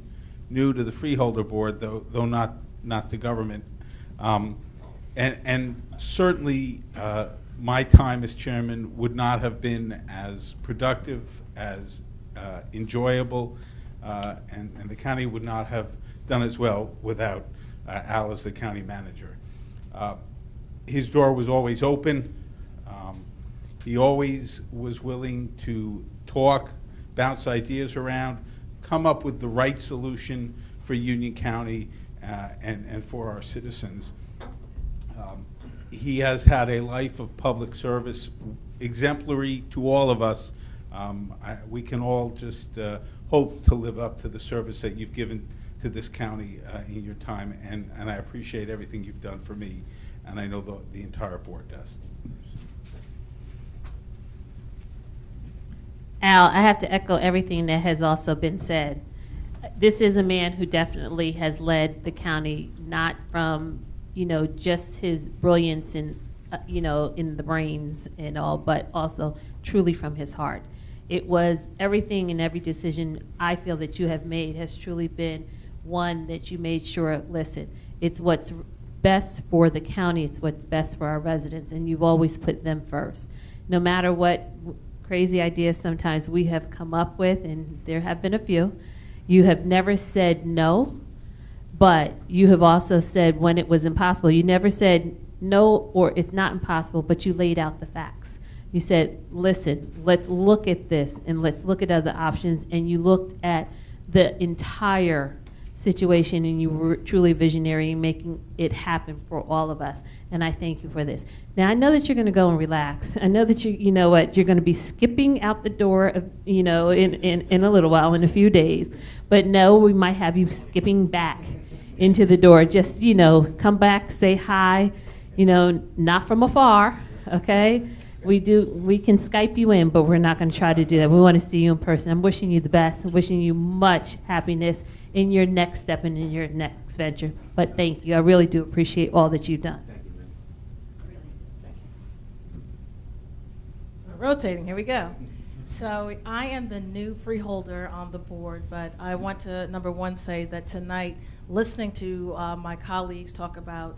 Speaker 14: new to the Freeholder Board, though not the government, and certainly my time as chairman would not have been as productive, as enjoyable, and the county would not have done as well without Al as the county manager. His door was always open. He always was willing to talk, bounce ideas around, come up with the right solution for Union County and for our citizens. He has had a life of public service exemplary to all of us. We can all just hope to live up to the service that you've given to this county in your time, and I appreciate everything you've done for me, and I know the entire board does.
Speaker 15: Al, I have to echo everything that has also been said. This is a man who definitely has led the county, not from, just his brilliance in, in the brains and all, but also truly from his heart. It was everything and every decision I feel that you have made has truly been one that you made sure, listen, it's what's best for the county, it's what's best for our residents, and you've always put them first. No matter what crazy ideas sometimes we have come up with, and there have been a few, you have never said no, but you have also said when it was impossible. You never said no or it's not impossible, but you laid out the facts. You said, listen, let's look at this and let's look at other options, and you looked at the entire situation, and you were truly visionary in making it happen for all of us, and I thank you for this. Now, I know that you're going to go and relax. I know that you're going to be skipping out the door, in a little while, in a few days, but no, we might have you skipping back into the door. Just, come back, say hi, not from afar, okay? We can Skype you in, but we're not going to try to do that. We want to see you in person. I'm wishing you the best. I'm wishing you much happiness in your next step and in your next venture. But thank you. I really do appreciate all that you've done.
Speaker 6: Thank you, man.
Speaker 16: rotating, here we go. So I am the new freeholder on the board, but I want to, number one, say that tonight, listening to my colleagues talk about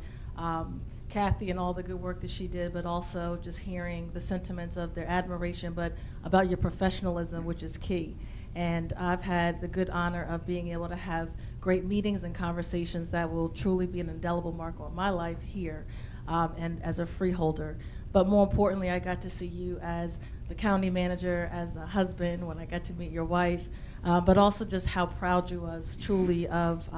Speaker 16: Kathy and all the good work that she did, but also just hearing the sentiments of their admiration, but about your professionalism, which is key. And I've had the good honor of being able to have great meetings and conversations that will truly be an indelible mark on my life here and as a freeholder. But more importantly, I got to see you as the county manager, as the husband, when I got to meet your wife, but also just how proud you was truly of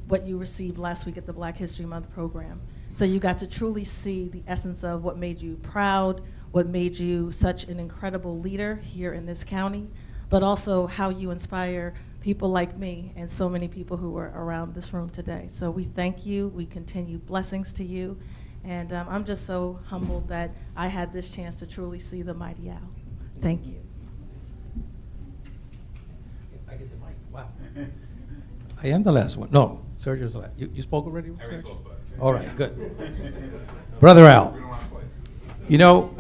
Speaker 16: what you received last week at the Black History Month program. So you got to truly see the essence of what made you proud, what made you such an incredible leader here in this county, but also how you inspire people like me and so many people who are around this room today. So we thank you, we continue blessings to you, and I'm just so humbled that I had this chance to truly see the mighty Al. Thank you.
Speaker 11: I get the mic, wow. I am the last one. No, Sergio's the last. You spoke already? Sergio? All right, good. Brother Al, you know,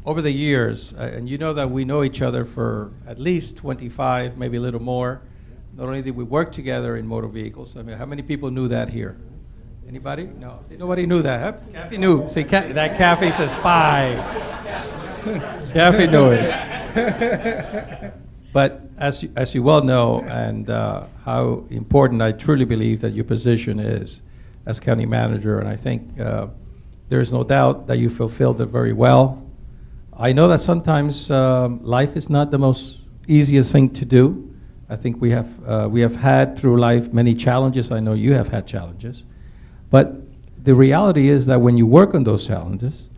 Speaker 11: over the years, and you know that we know each other for at least 25, maybe a little more. Not only did we work together in motor vehicles, I mean, how many people knew that here? Anybody? No. See, nobody knew that. Kathy knew. See, that Kathy's a spy. Kathy knew it. But as you well know, and how important I truly believe that your position is as county manager, and I think there is no doubt that you fulfilled it very well. I know that sometimes life is not the most easiest thing to do. I think we have had through life many challenges. I know you have had challenges. But the reality is that when you work on those challenges,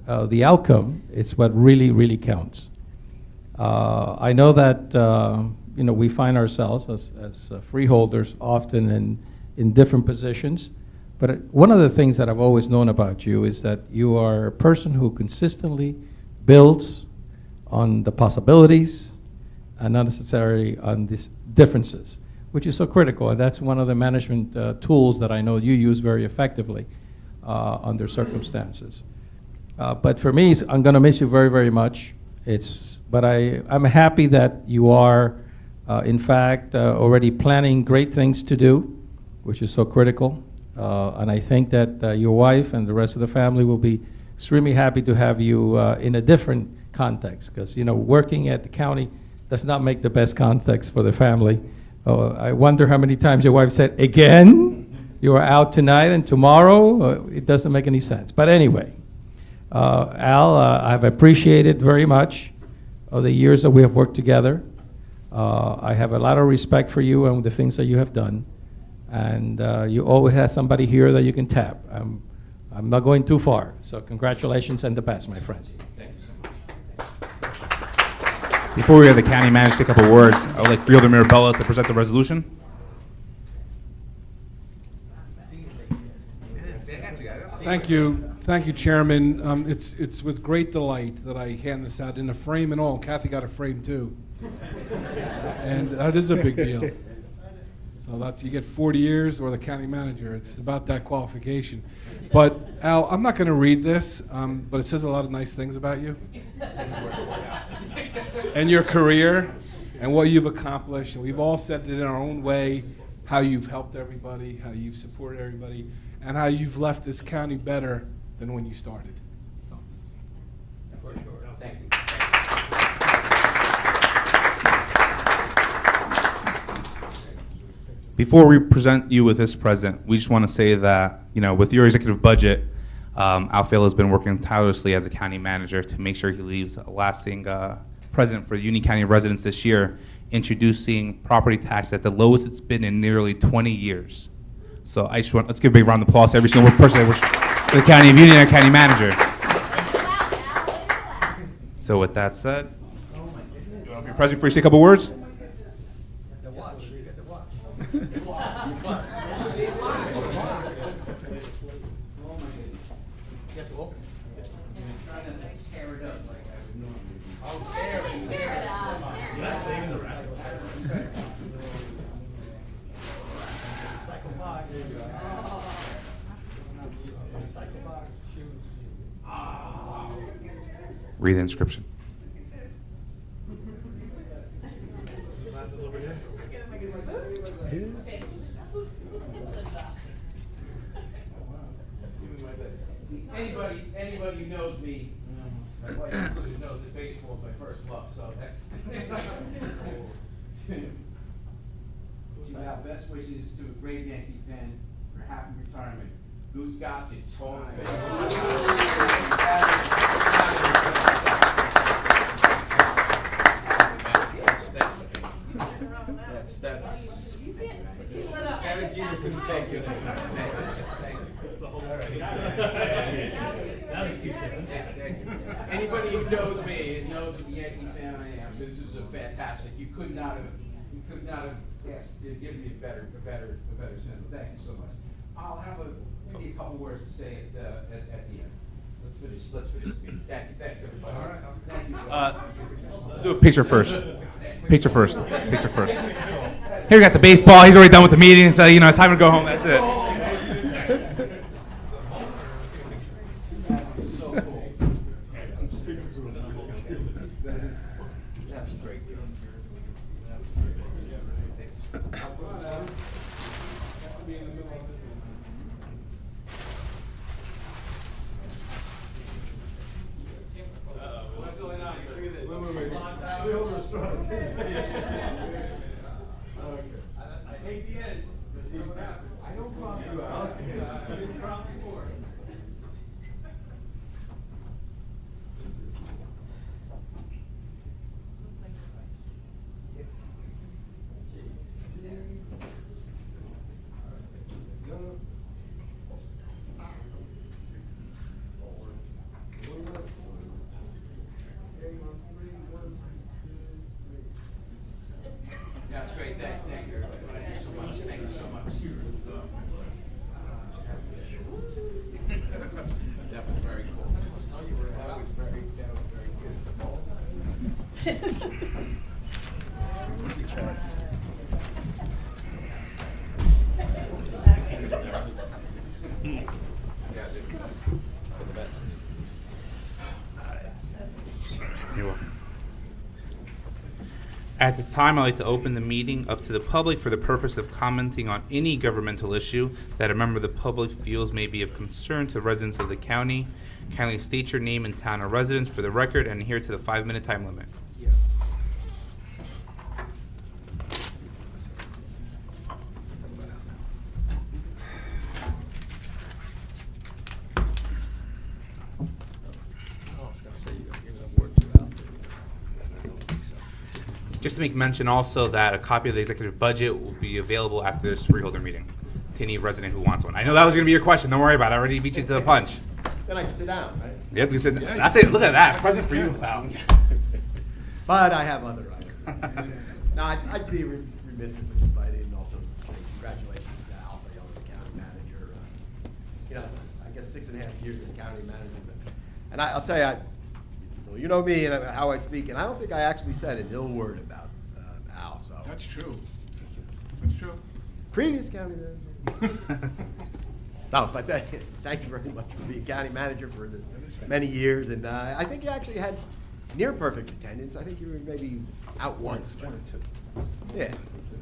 Speaker 11: the outcome is what really, really counts. I know that you know, we find ourselves as freeholders often in different positions. But one of the things that I've always known about you is that you are a person who consistently builds on the possibilities and not necessarily on these differences, which is so critical. And that's one of the management tools that I know you use very effectively under circumstances. But for me, I'm going to miss you very, very much. But I'm happy that you are, in fact, already planning great things to do, which is so critical. And I think that your wife and the rest of the family will be extremely happy to have you in a different context, because, you know, working at the county does not make the best context for the family. I wonder how many times your wife said, again? You are out tonight and tomorrow? It doesn't make any sense. But anyway, Al, I've appreciated very much the years that we have worked together. I have a lot of respect for you and the things that you have done. And you always have somebody here that you can tap. I'm not going too far. So congratulations and the best, my friend. Thank you so much.
Speaker 1: Before we have the county manager say a couple words, I would like Freeholder Mirabella to present the resolution.
Speaker 12: Thank you, Chairman. It's with great delight that I hand this out in a frame and all. Kathy got a frame too, and that is a big deal. So that's, you get 40 years or the county manager. It's about that qualification. But Al, I'm not going to read this, but it says a lot of nice things about you and your career and what you've accomplished. And we've all said it in our own way, how you've helped everybody, how you've supported everybody, and how you've left this county better than when you started. So.
Speaker 11: For sure. Thank you.
Speaker 1: Before we present you with this present, we just want to say that, you know, with your executive budget, Al Fela has been working tirelessly as a county manager to make sure he leaves a lasting present for Union County residents this year, introducing property tax at the lowest it's been in nearly 20 years. So I just want, let's give a big round of applause to every single person that works for the County of Union and county manager. So with that said, you want to be present before you say a couple words? Read the inscription.
Speaker 6: Anybody who knows me, my wife included, knows that baseball is my first love, so that's. Our best wishes to a great Yankee fan for a happy retirement. Goose Gossage, Hall of That's. Gary Jeter for the thank you. Anybody who knows me and knows what a Yankee fan I am, this is a fantastic. You could not have asked to give me a better sentence. Thank you so much. I'll have maybe a couple words to say at the end. Let's finish the meeting. Thanks everybody. All right. Thank you.
Speaker 1: Let's do a picture first. Picture first. Picture first. Here we got the baseball. He's already done with the meeting, so it's time to go home. That's it.
Speaker 6: That's great.
Speaker 17: I hate the end. I don't cross you out. I didn't cross before.
Speaker 6: That's great. Thank you, everybody. Thank you so much. Thank you so much. That was very cool. That was very
Speaker 1: You're welcome. At this time, I'd like to open the meeting up to the public for the purpose of commenting on any governmental issue that a member of the public feels may be of concern to residents of the county. Kindly state your name and town of residence for the record and adhere to the 5-minute time limit. Just to make mention also that a copy of the executive budget will be available after this freeholder meeting to any resident who wants one. I know that was going to be your question. Don't worry about it. I already beat you to the punch.
Speaker 7: Then I can sit down, right?
Speaker 1: Yep, you said that's it. Look at that. Present for you, pal.
Speaker 7: But I have other items. No, I'd be remiss if I didn't also say congratulations to Al for the county manager. I guess 6.5 years as county manager. And I'll tell you, you know me and how I speak, and I don't think I actually said an ill word about Al. So
Speaker 12: That's true. That's true.
Speaker 7: Previous county manager. No, but thank you very much for being county manager for the many years, and I think you actually had near perfect attendance. I think you were maybe out once. But, yeah,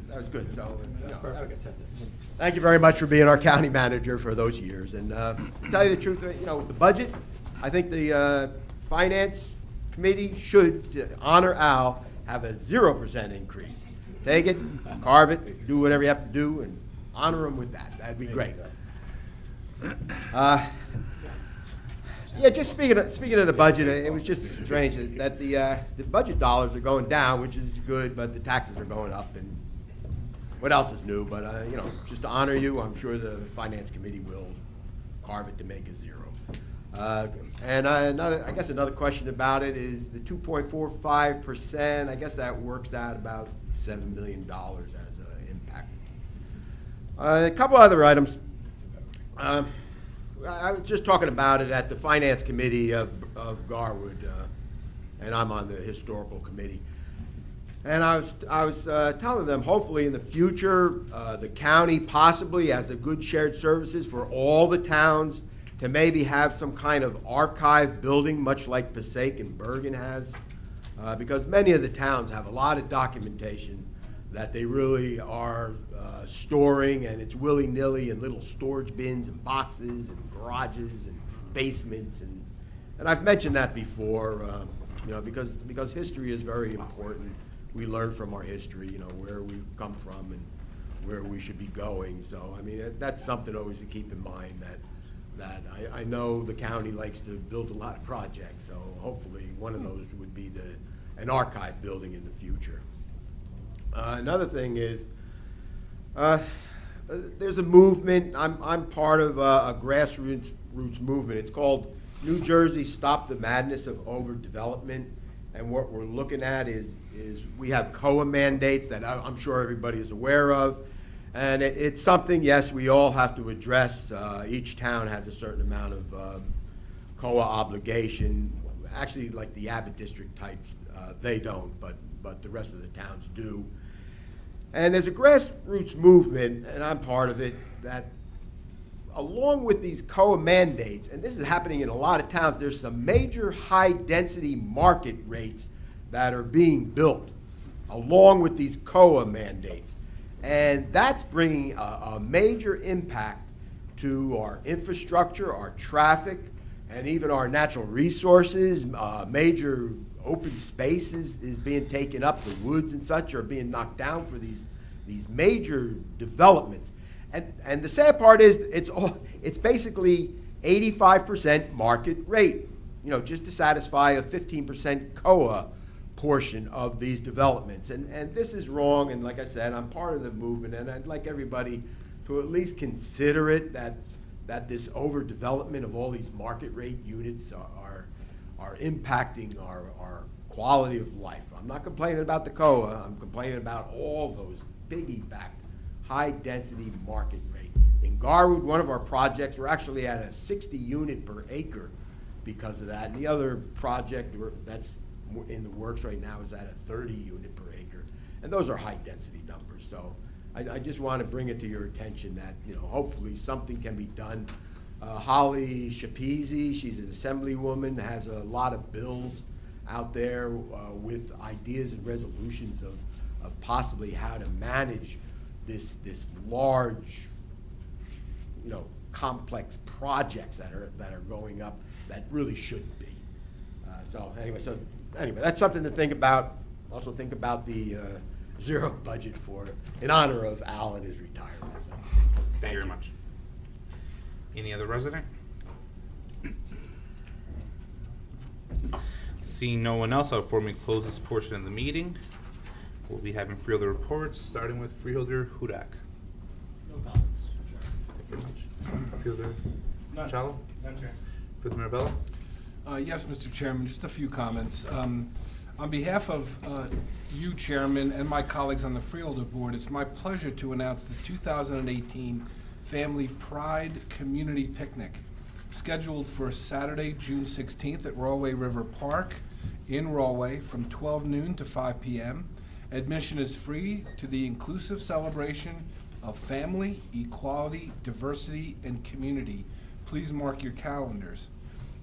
Speaker 7: that was good. So
Speaker 2: That's perfect attendance.
Speaker 7: thank you very much for being our county manager for those years. And to tell you the truth, the budget, I think the finance committee should honor Al, have a 0% increase. Take it, carve it, do whatever you have to do, and honor him with that. That'd be great. Yeah, just speaking of the budget, it was just strange that the budget dollars are going down, which is good, but the taxes are going up. And what else is new? But just to honor you, I'm sure the finance committee will carve it to make it 0. And I guess another question about it is the 2.45%. I guess that works out about $7 million as an impact. A couple other items. I was just talking about it at the Finance Committee of Garwood, and I'm on the Historical Committee. And I was telling them, hopefully in the future, the county possibly has a good shared services for all the towns to maybe have some kind of archive building, much like Passaic and Bergen has, because many of the towns have a lot of documentation that they really are storing, and it's willy-nilly in little storage bins and boxes and garages and basements, and I've mentioned that before, you know, because history is very important. We learn from our history, you know, where we've come from and where we should be going. So, I mean, that's something always to keep in mind, that I know the county likes to build a lot of projects, so hopefully one of those would be an archive building in the future. Another thing is, there's a movement, I'm part of a grassroots movement. It's called New Jersey Stop the Madness of Overdevelopment. And what we're looking at is we have COA mandates that I'm sure everybody is aware of. And it's something, yes, we all have to address. Each town has a certain amount of COA obligation. Actually, like the Abbott District types, they don't, but the rest of the towns do. And there's a grassroots movement, and I'm part of it, that along with these COA mandates, and this is happening in a lot of towns, there's some major high-density market rates that are being built along with these COA mandates. And that's bringing a major impact to our infrastructure, our traffic, and even our natural resources. Major open spaces is being taken up. The woods and such are being knocked down for these major developments. And the sad part is it's basically 85% market rate, you know, just to satisfy a 15% COA portion of these developments. And this is wrong, and like I said, I'm part of the movement, and I'd like everybody to at least consider it, that this overdevelopment of all these market rate units are impacting our quality of life. I'm not complaining about the COA, I'm complaining about all those piggybacked high-density market rate. In Garwood, one of our projects, we're actually at a 60 unit per acre because of that. And the other project that's in the works right now is at a 30 unit per acre. And those are high-density numbers. So I just want to bring it to your attention that, you know, hopefully something can be done. Holly Shapizi, she's an assemblywoman, has a lot of bills out there with ideas and resolutions of possibly how to manage this large, you know, complex projects that are going up that really shouldn't be. So anyway, that's something to think about. Also think about the zero budget in honor of Al and his retirement.
Speaker 1: Thank you very much. Any other resident? Seeing no one else, I'll formally close this portion of the meeting. We'll be having Freeholder reports, starting with Freeholder Hudak.
Speaker 5: No comments.
Speaker 1: Thank you very much. Freeholder Chalo?
Speaker 5: None, Chair.
Speaker 1: Freeholder Mirabella?
Speaker 12: Yes, Mr. Chairman, just a few comments. On behalf of you, Chairman, and my colleagues on the Freeholder Board, it's my pleasure to announce the 2018 Family Pride Community Picnic, scheduled for Saturday, June 16th at Rawway River Park in Rawway from 12 noon to 5 p.m. Admission is free to the inclusive celebration of family, equality, diversity, and community. Please mark your calendars.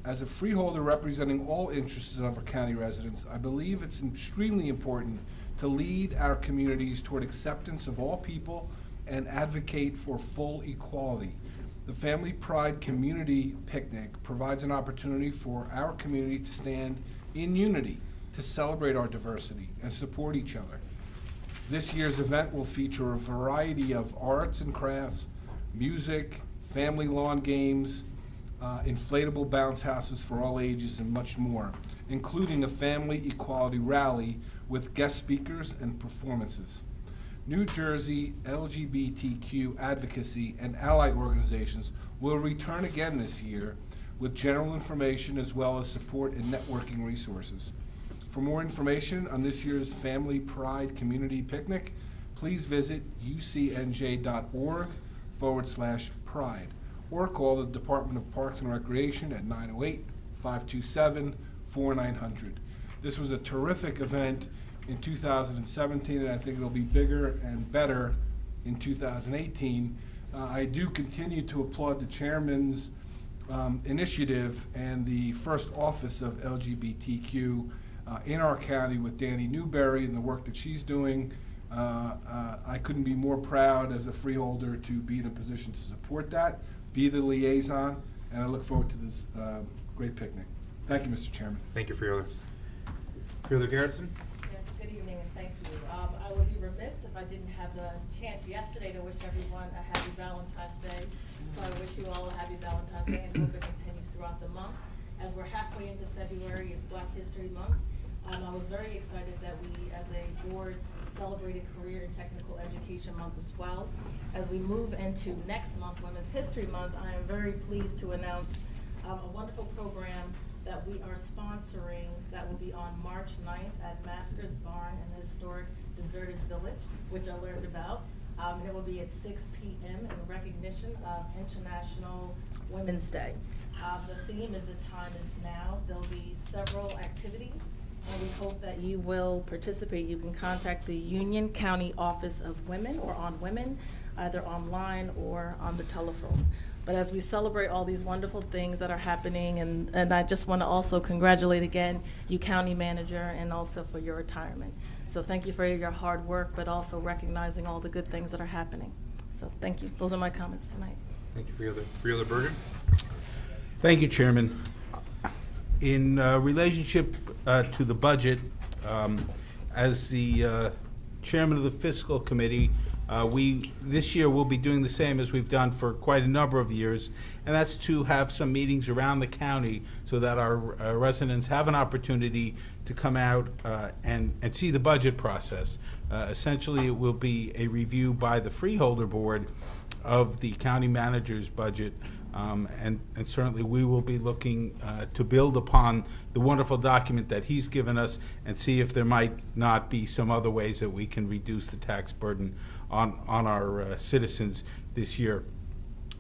Speaker 12: As a freeholder representing all interests of our county residents, I believe it's extremely important to lead our communities toward acceptance of all people and advocate for full equality. The Family Pride Community Picnic provides an opportunity for our community to stand in unity, to celebrate our diversity and support each other. This year's event will feature a variety of arts and crafts, music, family lawn games, inflatable bounce houses for all ages, and much more, including a family equality rally with guest speakers and performances. New Jersey LGBTQ advocacy and ally organizations will return again this year with general information as well as support and networking resources. For more information on this year's Family Pride Community Picnic, please visit ucnj.org/pride or call the Department of Parks and Recreation at 908-527-4900. This was a terrific event in 2017, and I think it'll be bigger and better in 2018. I do continue to applaud the chairman's initiative and the first office of LGBTQ in our county with Danny Newberry and the work that she's doing. I couldn't be more proud as a freeholder to be in a position to support that, be the liaison, and I look forward to this great picnic. Thank you, Mr. Chairman.
Speaker 1: Thank you, Freeholders. Freeholder Garrettson?
Speaker 16: Yes, good evening and thank you. I would be remiss if I didn't have the chance yesterday to wish everyone a happy Valentine's Day. So I wish you all a happy Valentine's Day and hope it continues throughout the month. As we're halfway into February, it's Black History Month. I was very excited that we, as a board, celebrated Career and Technical Education Month as well. As we move into next month, Women's History Month, I am very pleased to announce a wonderful program that we are sponsoring that will be on March 9th at Masters Barn in the historic deserted village, which I learned about. And it will be at 6 p.m. in recognition of International Women's Day. The theme is "The Time Is Now." There'll be several activities, and we hope that you will participate. You can contact the Union County Office of Women or on Women, either online or on the telephone. But as we celebrate all these wonderful things that are happening, and I just want to also congratulate again you county manager and also for your retirement. So thank you for your hard work, but also recognizing all the good things that are happening. So thank you. Those are my comments tonight.
Speaker 1: Thank you, Freeholder Berger.
Speaker 14: Thank you, Chairman. In relationship to the budget, as the chairman of the fiscal committee, this year we'll be doing the same as we've done for quite a number of years, and that's to have some meetings around the county so that our residents have an opportunity to come out and see the budget process. Essentially, it will be a review by the Freeholder Board of the county manager's budget, and certainly we will be looking to build upon the wonderful document that he's given us and see if there might not be some other ways that we can reduce the tax burden on our citizens this year.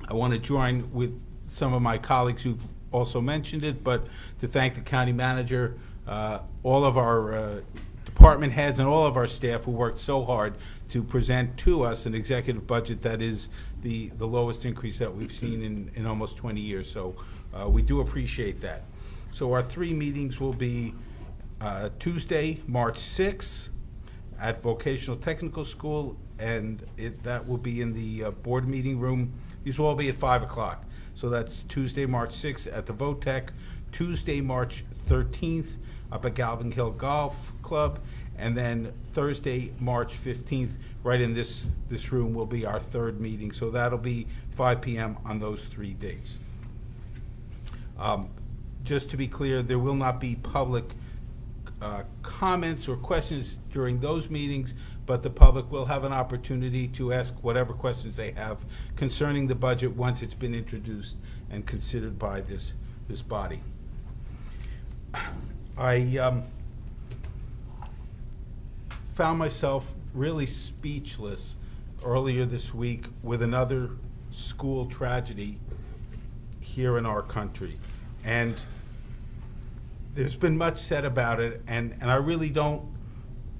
Speaker 14: I want to join with some of my colleagues who've also mentioned it, but to thank the county manager, all of our department heads and all of our staff who worked so hard to present to us an executive budget that is the lowest increase that we've seen in almost 20 years. So we do appreciate that. So our 3 meetings will be Tuesday, March 6th at Vocational Technical School, and that will be in the board meeting room. These will all be at 5 o'clock. So that's Tuesday, March 6th at the VOTEC, Tuesday, March 13th up at Galvin Hill Golf Club, and then Thursday, March 15th, right in this room will be our 3rd meeting. So that'll be 5 p.m. on those 3 dates. Just to be clear, there will not be public comments or questions during those meetings, but the public will have an opportunity to ask whatever questions they have concerning the budget once it's been introduced and considered by this body. I found myself really speechless earlier this week with another school tragedy here in our country. And there's been much said about it, and I really don't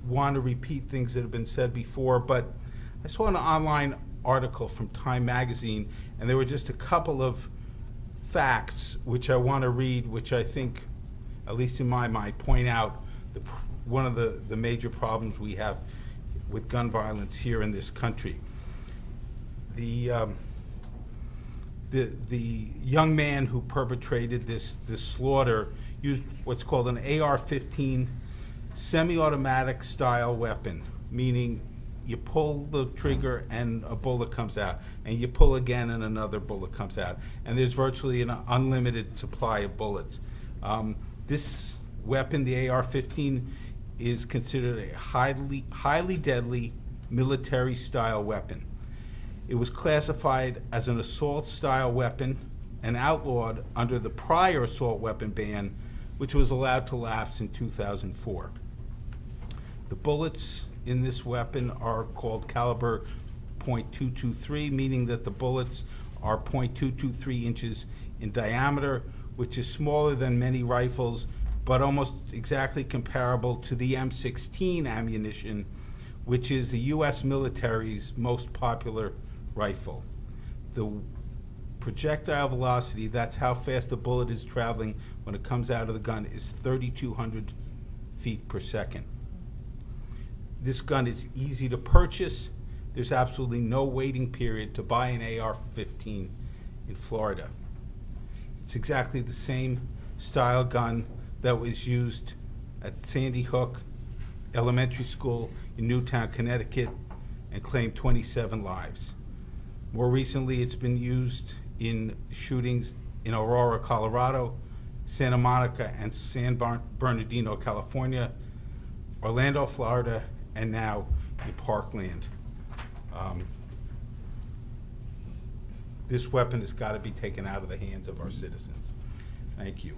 Speaker 14: want to repeat things that have been said before, but I saw an online article from Time Magazine, and there were just a couple of facts which I want to read, which I think, at least in my mind, point out one of the major problems we have with gun violence here in this country. The young man who perpetrated this slaughter used what's called an AR-15 semi-automatic style weapon, meaning you pull the trigger and a bullet comes out, and you pull again and another bullet comes out, and there's virtually an unlimited supply of bullets. This weapon, the AR-15, is considered a highly deadly military-style weapon. It was classified as an assault-style weapon and outlawed under the prior assault weapon ban, which was allowed to lapse in 2004. The bullets in this weapon are called caliber .223, meaning that the bullets are .223 inches in diameter, which is smaller than many rifles, but almost exactly comparable to the M16 ammunition, which is the U.S. military's most popular rifle. The projectile velocity, that's how fast the bullet is traveling when it comes out of the gun, is 3,200 feet per second. This gun is easy to purchase. There's absolutely no waiting period to buy an AR-15 in Florida. It's exactly the same style gun that was used at Sandy Hook Elementary School in Newtown, Connecticut, and claimed 27 lives. More recently, it's been used in shootings in Aurora, Colorado, Santa Monica and San Bernardino, California, Orlando, Florida, and now in Parkland. This weapon has got to be taken out of the hands of our citizens. Thank you.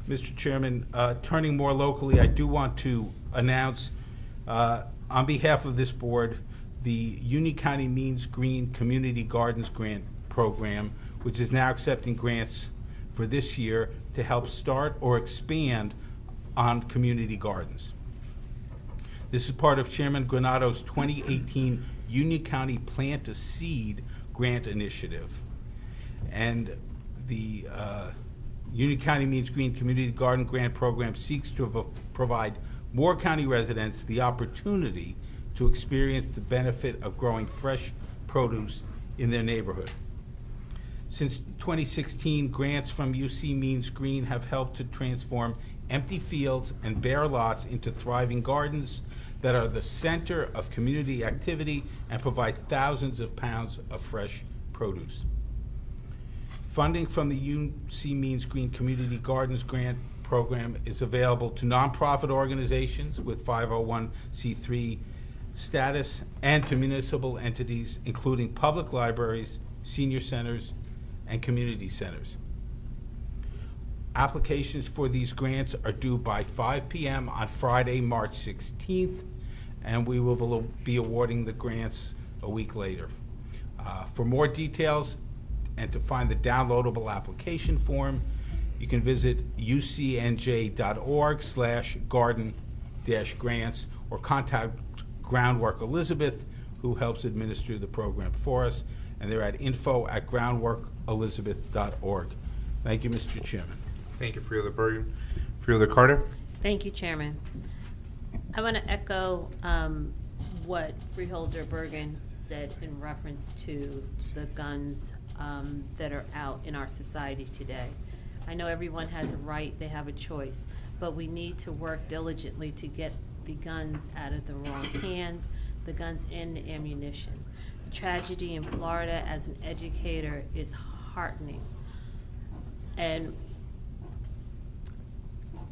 Speaker 14: Mr. Chairman, turning more locally, I do want to announce on behalf of this board the Union County Means Green Community Gardens Grant Program, which is now accepting grants for this year to help start or expand on community gardens. This is part of Chairman Granado's 2018 Union County Plant a Seed grant initiative. And the Union County Means Green Community Garden Grant Program seeks to provide more county residents the opportunity to experience the benefit of growing fresh produce in their neighborhood. Since 2016, grants from UC Means Green have helped to transform empty fields and bare lots into thriving gardens that are the center of community activity and provide thousands of pounds of fresh produce. Funding from the UC Means Green Community Gardens Grant Program is available to nonprofit organizations with 501c3 status and to municipal entities, including public libraries, senior centers, and community centers. Applications for these grants are due by 5 p.m. on Friday, March 16th, and we will be awarding the grants a week later. For more details and to find the downloadable application form, you can visit ucnj.org/garden-grants or contact Groundwork Elizabeth, who helps administer the program for us, and they're at info@groundworkelizabeth.org. Thank you, Mr. Chairman.
Speaker 1: Thank you, Freeholder Bergen. Freeholder Carter?
Speaker 15: Thank you, Chairman. I want to echo what Freeholder Bergen said in reference to the guns that are out in our society today. I know everyone has a right, they have a choice, but we need to work diligently to get the guns out of the wrong hands, the guns and the ammunition. The tragedy in Florida as an educator is heartening. And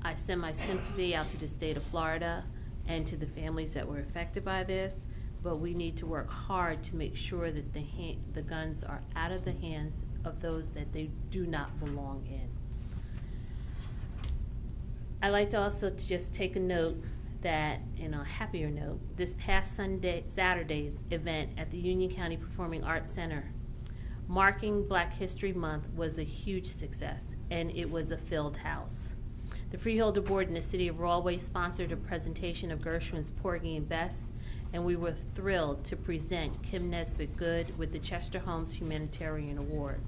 Speaker 15: I send my sympathy out to the state of Florida and to the families that were affected by this, but we need to work hard to make sure that the guns are out of the hands of those that they do not belong in. I'd like to also just take a note that, in a happier note, this past Saturday's event at the Union County Performing Arts Center marking Black History Month was a huge success, and it was a filled house. The Freeholder Board in the City of Rahway sponsored a presentation of Gershwin's Porgy and Bess, and we were thrilled to present Kim Nesbitt Good with the Chester Holmes Humanitarian Award.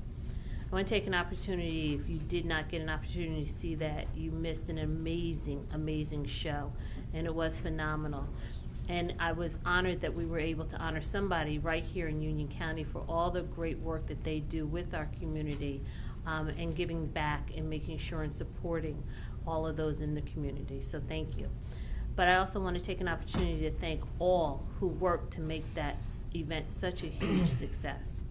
Speaker 15: I want to take an opportunity, if you did not get an opportunity to see that, you missed an amazing, amazing show, and it was phenomenal. And I was honored that we were able to honor somebody right here in Union County for all the great work that they do with our community and giving back and making sure and supporting all of those in the community. So thank you. But I also want to take an opportunity to thank all who worked to make that event such a huge success.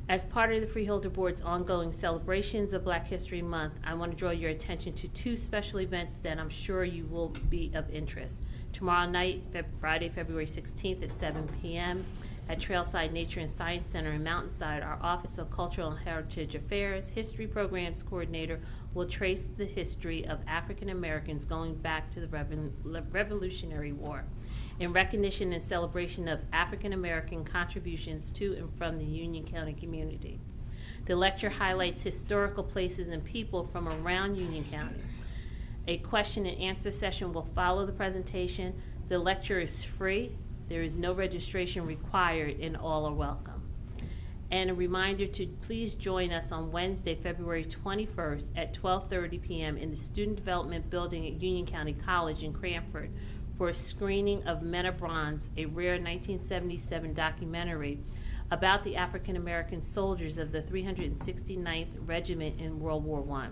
Speaker 15: As part of the Freeholder Board's ongoing celebrations of Black History Month, I want to draw your attention to two special events that I'm sure you will be of interest. Tomorrow night, Friday, February 16th at 7 p.m. at Trailside Nature and Science Center in Mountainside, our Office of Cultural and Heritage Affairs History Programs Coordinator will trace the history of African Americans going back to the Revolutionary War in recognition and celebration of African American contributions to and from the Union County community. The lecture highlights historical places and people from around Union County. A question and answer session will follow the presentation. The lecture is free. There is no registration required, and all are welcome. And a reminder to please join us on Wednesday, February 21st at 12:30 p.m. in the Student Development Building at Union County College in Cranford for a screening of Men of Bronze, a rare 1977 documentary about the African American soldiers of the 369th Regiment in World War I.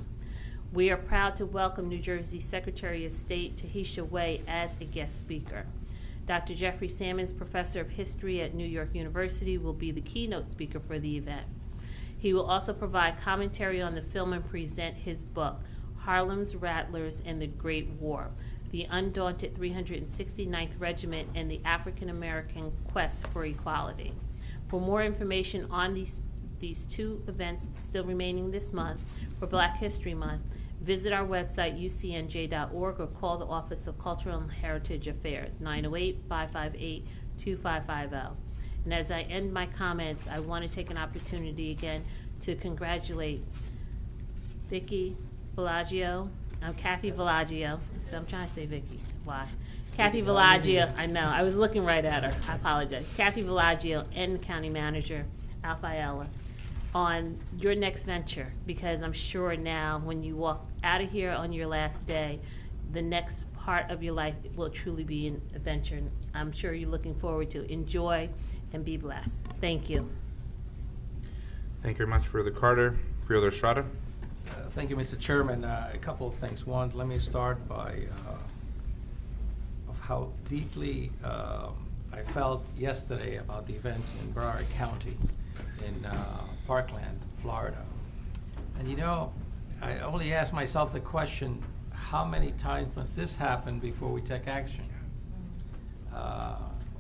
Speaker 15: We are proud to welcome New Jersey Secretary of State Tahisha Way as a guest speaker. Dr. Jeffrey Sammons, Professor of History at New York University, will be the keynote speaker for the event. He will also provide commentary on the film and present his book, Harlem's Rattlers and the Great War, The Undaunted 369th Regiment and the African American Quest for Equality. For more information on these two events still remaining this month for Black History Month, visit our website, ucnj.org, or call the Office of Cultural and Heritage Affairs, 908-558-2550. And as I end my comments, I want to take an opportunity again to congratulate Vicki Bellagio. I'm Kathy Bellagio, so I'm trying to say Vicki. Why? Kathy Bellagio, I know, I was looking right at her. I apologize. Kathy Bellagio and the County Manager, Al Fiala, on your next venture, because I'm sure now when you walk out of here on your last day, the next part of your life will truly be an adventure. And I'm sure you're looking forward to. Enjoy and be blessed. Thank you.
Speaker 1: Thank you very much, Freeholder Carter. Freeholder Estrada.
Speaker 11: Thank you, Mr. Chairman. A couple of things. One, let me start by of how deeply I felt yesterday about the events in Broward County in Parkland, Florida. And you know, I only ask myself the question, how many times must this happen before we take action?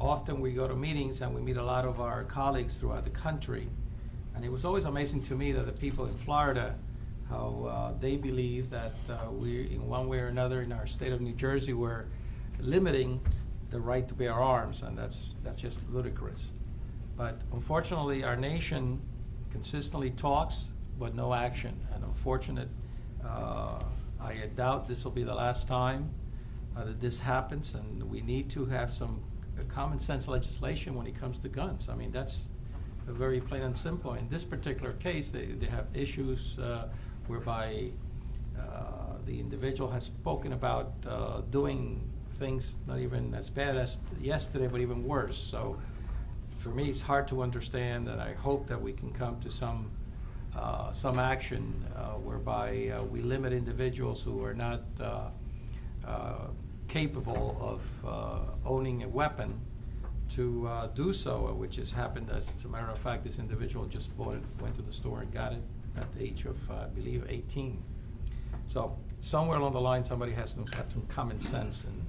Speaker 11: Often we go to meetings and we meet a lot of our colleagues throughout the country. And it was always amazing to me that the people in Florida, how they believe that we, in one way or another in our state of New Jersey, we're limiting the right to bear arms, and that's just ludicrous. But unfortunately, our nation consistently talks, but no action. And unfortunate, I doubt this will be the last time that this happens, and we need to have some common sense legislation when it comes to guns. I mean, that's very plain and simple. In this particular case, they have issues whereby the individual has spoken about doing things not even as bad as yesterday, but even worse. So for me, it's hard to understand, and I hope that we can come to some action whereby we limit individuals who are not capable of owning a weapon to do so, which has happened. As a matter of fact, this individual just bought it, went to the store and got it at the age of, I believe, 18. So somewhere along the line, somebody has to have some common sense. And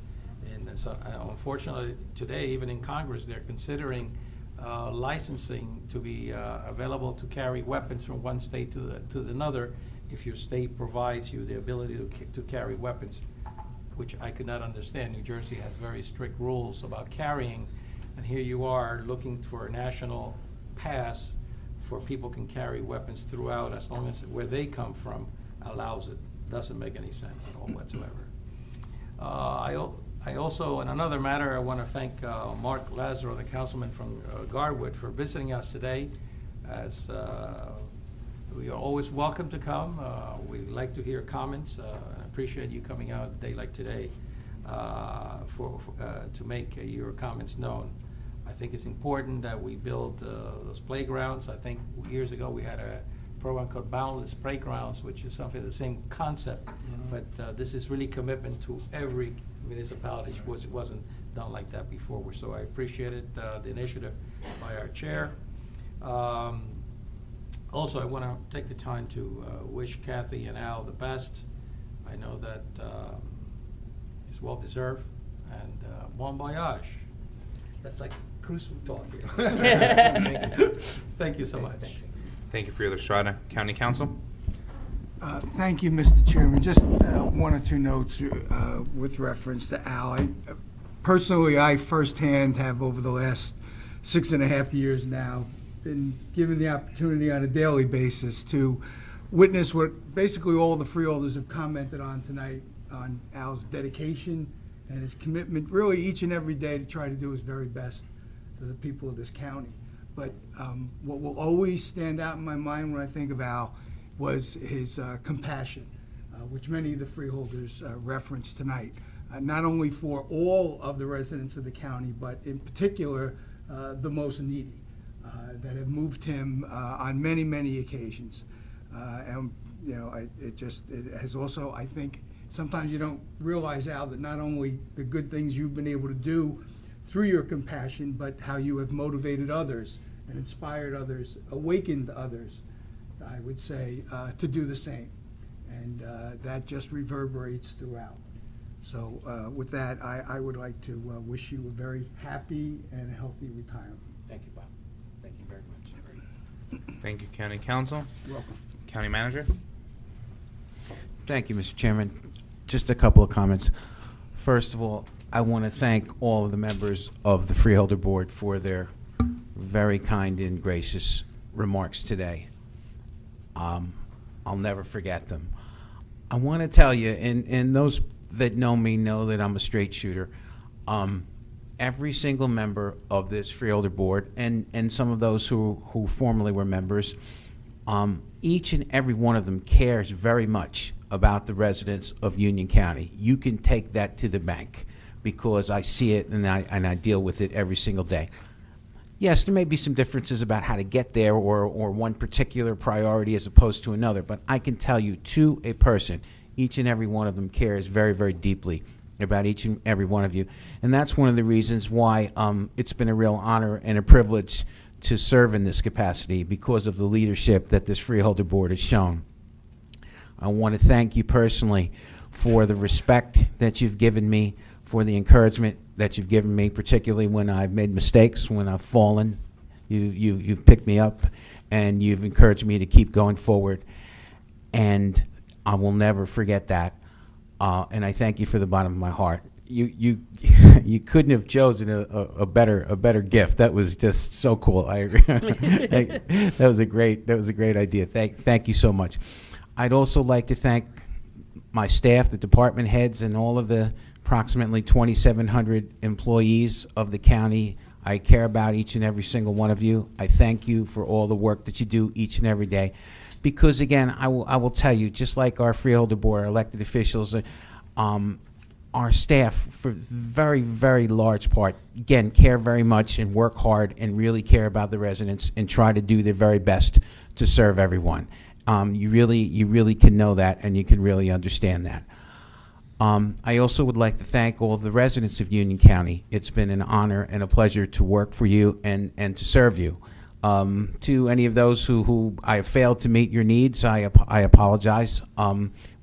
Speaker 11: so, unfortunately, today, even in Congress, they're considering licensing to be available to carry weapons from one state to another if your state provides you the ability to carry weapons, which I could not understand. New Jersey has very strict rules about carrying, and here you are looking for a national pass for people can carry weapons throughout, as long as where they come from allows it. Doesn't make any sense at all whatsoever. I also, in another matter, I want to thank Mark Lazaro, the councilman from Garwood, for visiting us today. As we are always welcome to come. We like to hear comments. I appreciate you coming out a day like today to make your comments known. I think it's important that we build those playgrounds. I think years ago we had a program called Boundless Playgrounds, which is something the same concept, but this is really commitment to every municipality. It wasn't done like that before, so I appreciated the initiative by our chair. Also, I want to take the time to wish Kathy and Al the best. I know that it's well deserved, and bon voyage. That's like cruise talk here. Thank you. Thank you so much.
Speaker 1: Thank you, Freeholder Estrada. County Council.
Speaker 8: Thank you, Mr. Chairman. Just one or two notes with reference to Al. Personally, I firsthand have, over the last 6.5 years now, been given the opportunity on a daily basis to witness what basically all the freeholders have commented on tonight, on Al's dedication and his commitment really each and every day to try to do his very best for the people of this county. But what will always stand out in my mind when I think of Al was his compassion, which many of the freeholders referenced tonight, not only for all of the residents of the county, but in particular the most needy, that have moved him on many, many occasions. And you know, it has also, I think, sometimes you don't realize, Al, that not only the good things you've been able to do through your compassion, but how you have motivated others and inspired others, awakened others, I would say, to do the same. And that just reverberates throughout. So with that, I would like to wish you a very happy and healthy retirement.
Speaker 6: Thank you, Bob. Thank you very much.
Speaker 1: Thank you, County Council.
Speaker 8: You're welcome.
Speaker 1: County Manager.
Speaker 6: Thank you, Mr. Chairman. Just a couple of comments. First of all, I want to thank all of the members of the Freeholder Board for their very kind and gracious remarks today. I'll never forget them. I want to tell you, and those that know me know that I'm a straight shooter, every single member of this Freeholder Board, and some of those who formerly were members, each and every one of them cares very much about the residents of Union County. You can take that to the bank, because I see it and I deal with it every single day. Yes, there may be some differences about how to get there, or one particular priority as opposed to another, but I can tell you, to a person, each and every one of them cares very, very deeply about each and every one of you. And that's one of the reasons why it's been a real honor and a privilege to serve in this capacity, because of the leadership that this Freeholder Board has shown. I want to thank you personally for the respect that you've given me, for the encouragement that you've given me, particularly when I've made mistakes, when I've fallen. You've picked me up, and you've encouraged me to keep going forward. And I will never forget that. And I thank you for the bottom of my heart. You couldn't have chosen a better gift. That was just so cool. I agree. that was a great idea. Thank you so much. I'd also like to thank my staff, the department heads, and all of the approximately 2,700 employees of the county. I care about each and every single one of you. I thank you for all the work that you do each and every day. Because again, I will tell you, just like our Freeholder Board, our elected officials, our staff, for very, very large part, again, care very much and work hard and really care about the residents and try to do their very best to serve everyone. You really can know that, and you can really understand that. I also would like to thank all of the residents of Union County. It's been an honor and a pleasure to work for you and to serve you. To any of those who I have failed to meet your needs, I apologize.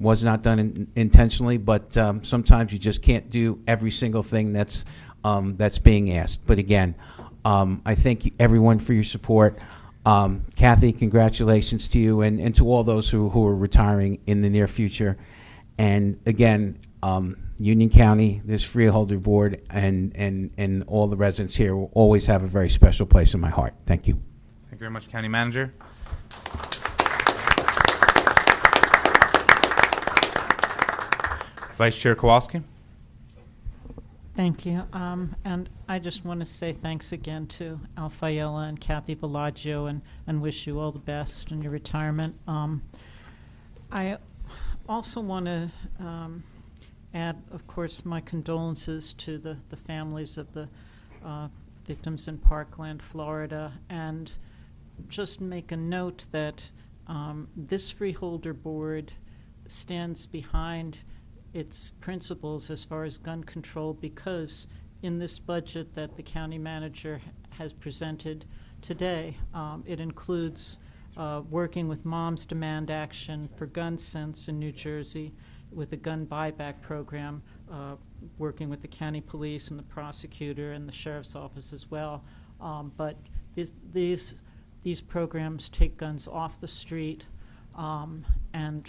Speaker 6: Was not done intentionally, but sometimes you just can't do every single thing that's being asked. But again, I thank everyone for your support. Kathy, congratulations to you, and to all those who are retiring in the near future. And again, Union County, this Freeholder Board, and all the residents here will always have a very special place in my heart. Thank you.
Speaker 1: Thank you very much, County Manager. Vice Chair Kowalski.
Speaker 10: Thank you. And I just want to say thanks again to Al Fayella and Kathy Bellagio, and wish you all the best in your retirement. I also want to add, of course, my condolences to the families of the victims in Parkland, Florida, and just make a note that this Freeholder Board stands behind its principles as far as gun control, because in this budget that the county manager has presented today, it includes working with Moms Demand Action for Gun Sense in New Jersey, with a gun buyback program, working with the county police and the prosecutor and the sheriff's office as well. But these programs take guns off the street, and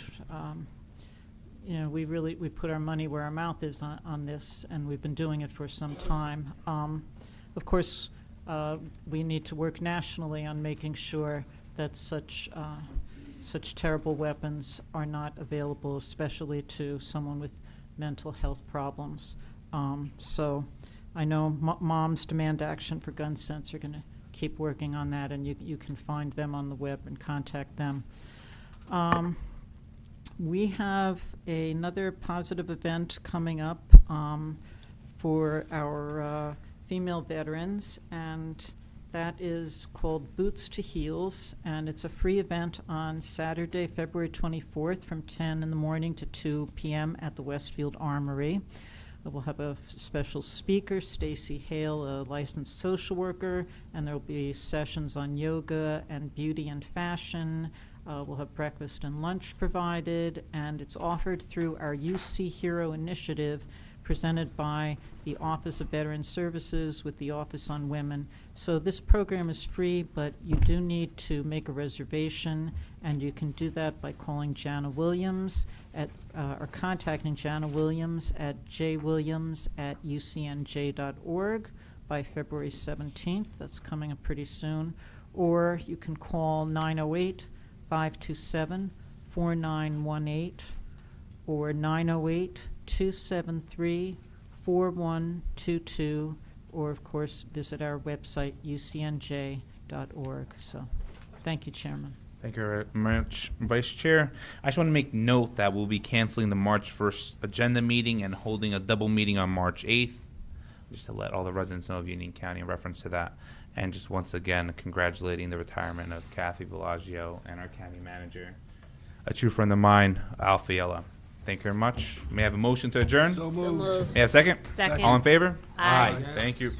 Speaker 10: you know, we put our money where our mouth is on this, and we've been doing it for some time. Of course, we need to work nationally on making sure that such terrible weapons are not available, especially to someone with mental health problems. So I know Moms Demand Action for Gun Sense are going to keep working on that, and you can find them on the web and contact them. We have another positive event coming up for our female veterans, and that is called Boots to Heels, and it's a free event on Saturday, February 24th from 10 in the morning to 2 p.m. at the Westfield Armory. We'll have a special speaker, Stacy Hale, a licensed social worker, and there will be sessions on yoga and beauty and fashion. We'll have breakfast and lunch provided, and it's offered through our UC Hero initiative presented by the Office of Veteran Services with the Office on Women. So this program is free, but you do need to make a reservation, and you can do that by calling Jana Williams or contacting Jana Williams at jwilliams@ucnj.org by February 17th. That's coming up pretty soon. Or you can call 908-527-4918 or 908-273-4122, or of course visit our website ucnj.org. So thank you, Chairman.
Speaker 1: Thank you very much, Vice Chair. I just want to make note that we'll be canceling the March 1st agenda meeting and holding a double meeting on March 8th, just to let all the residents know of Union County in reference to that. And just once again, congratulating the retirement of Kathy Bellagio and our county manager, a true friend of mine, Al Fiella. Thank you very much. May I have a motion to adjourn?
Speaker 8: So moved.
Speaker 1: May I have a second?
Speaker 15: Second.
Speaker 1: All in favor?
Speaker 15: Aye.
Speaker 1: Thank you.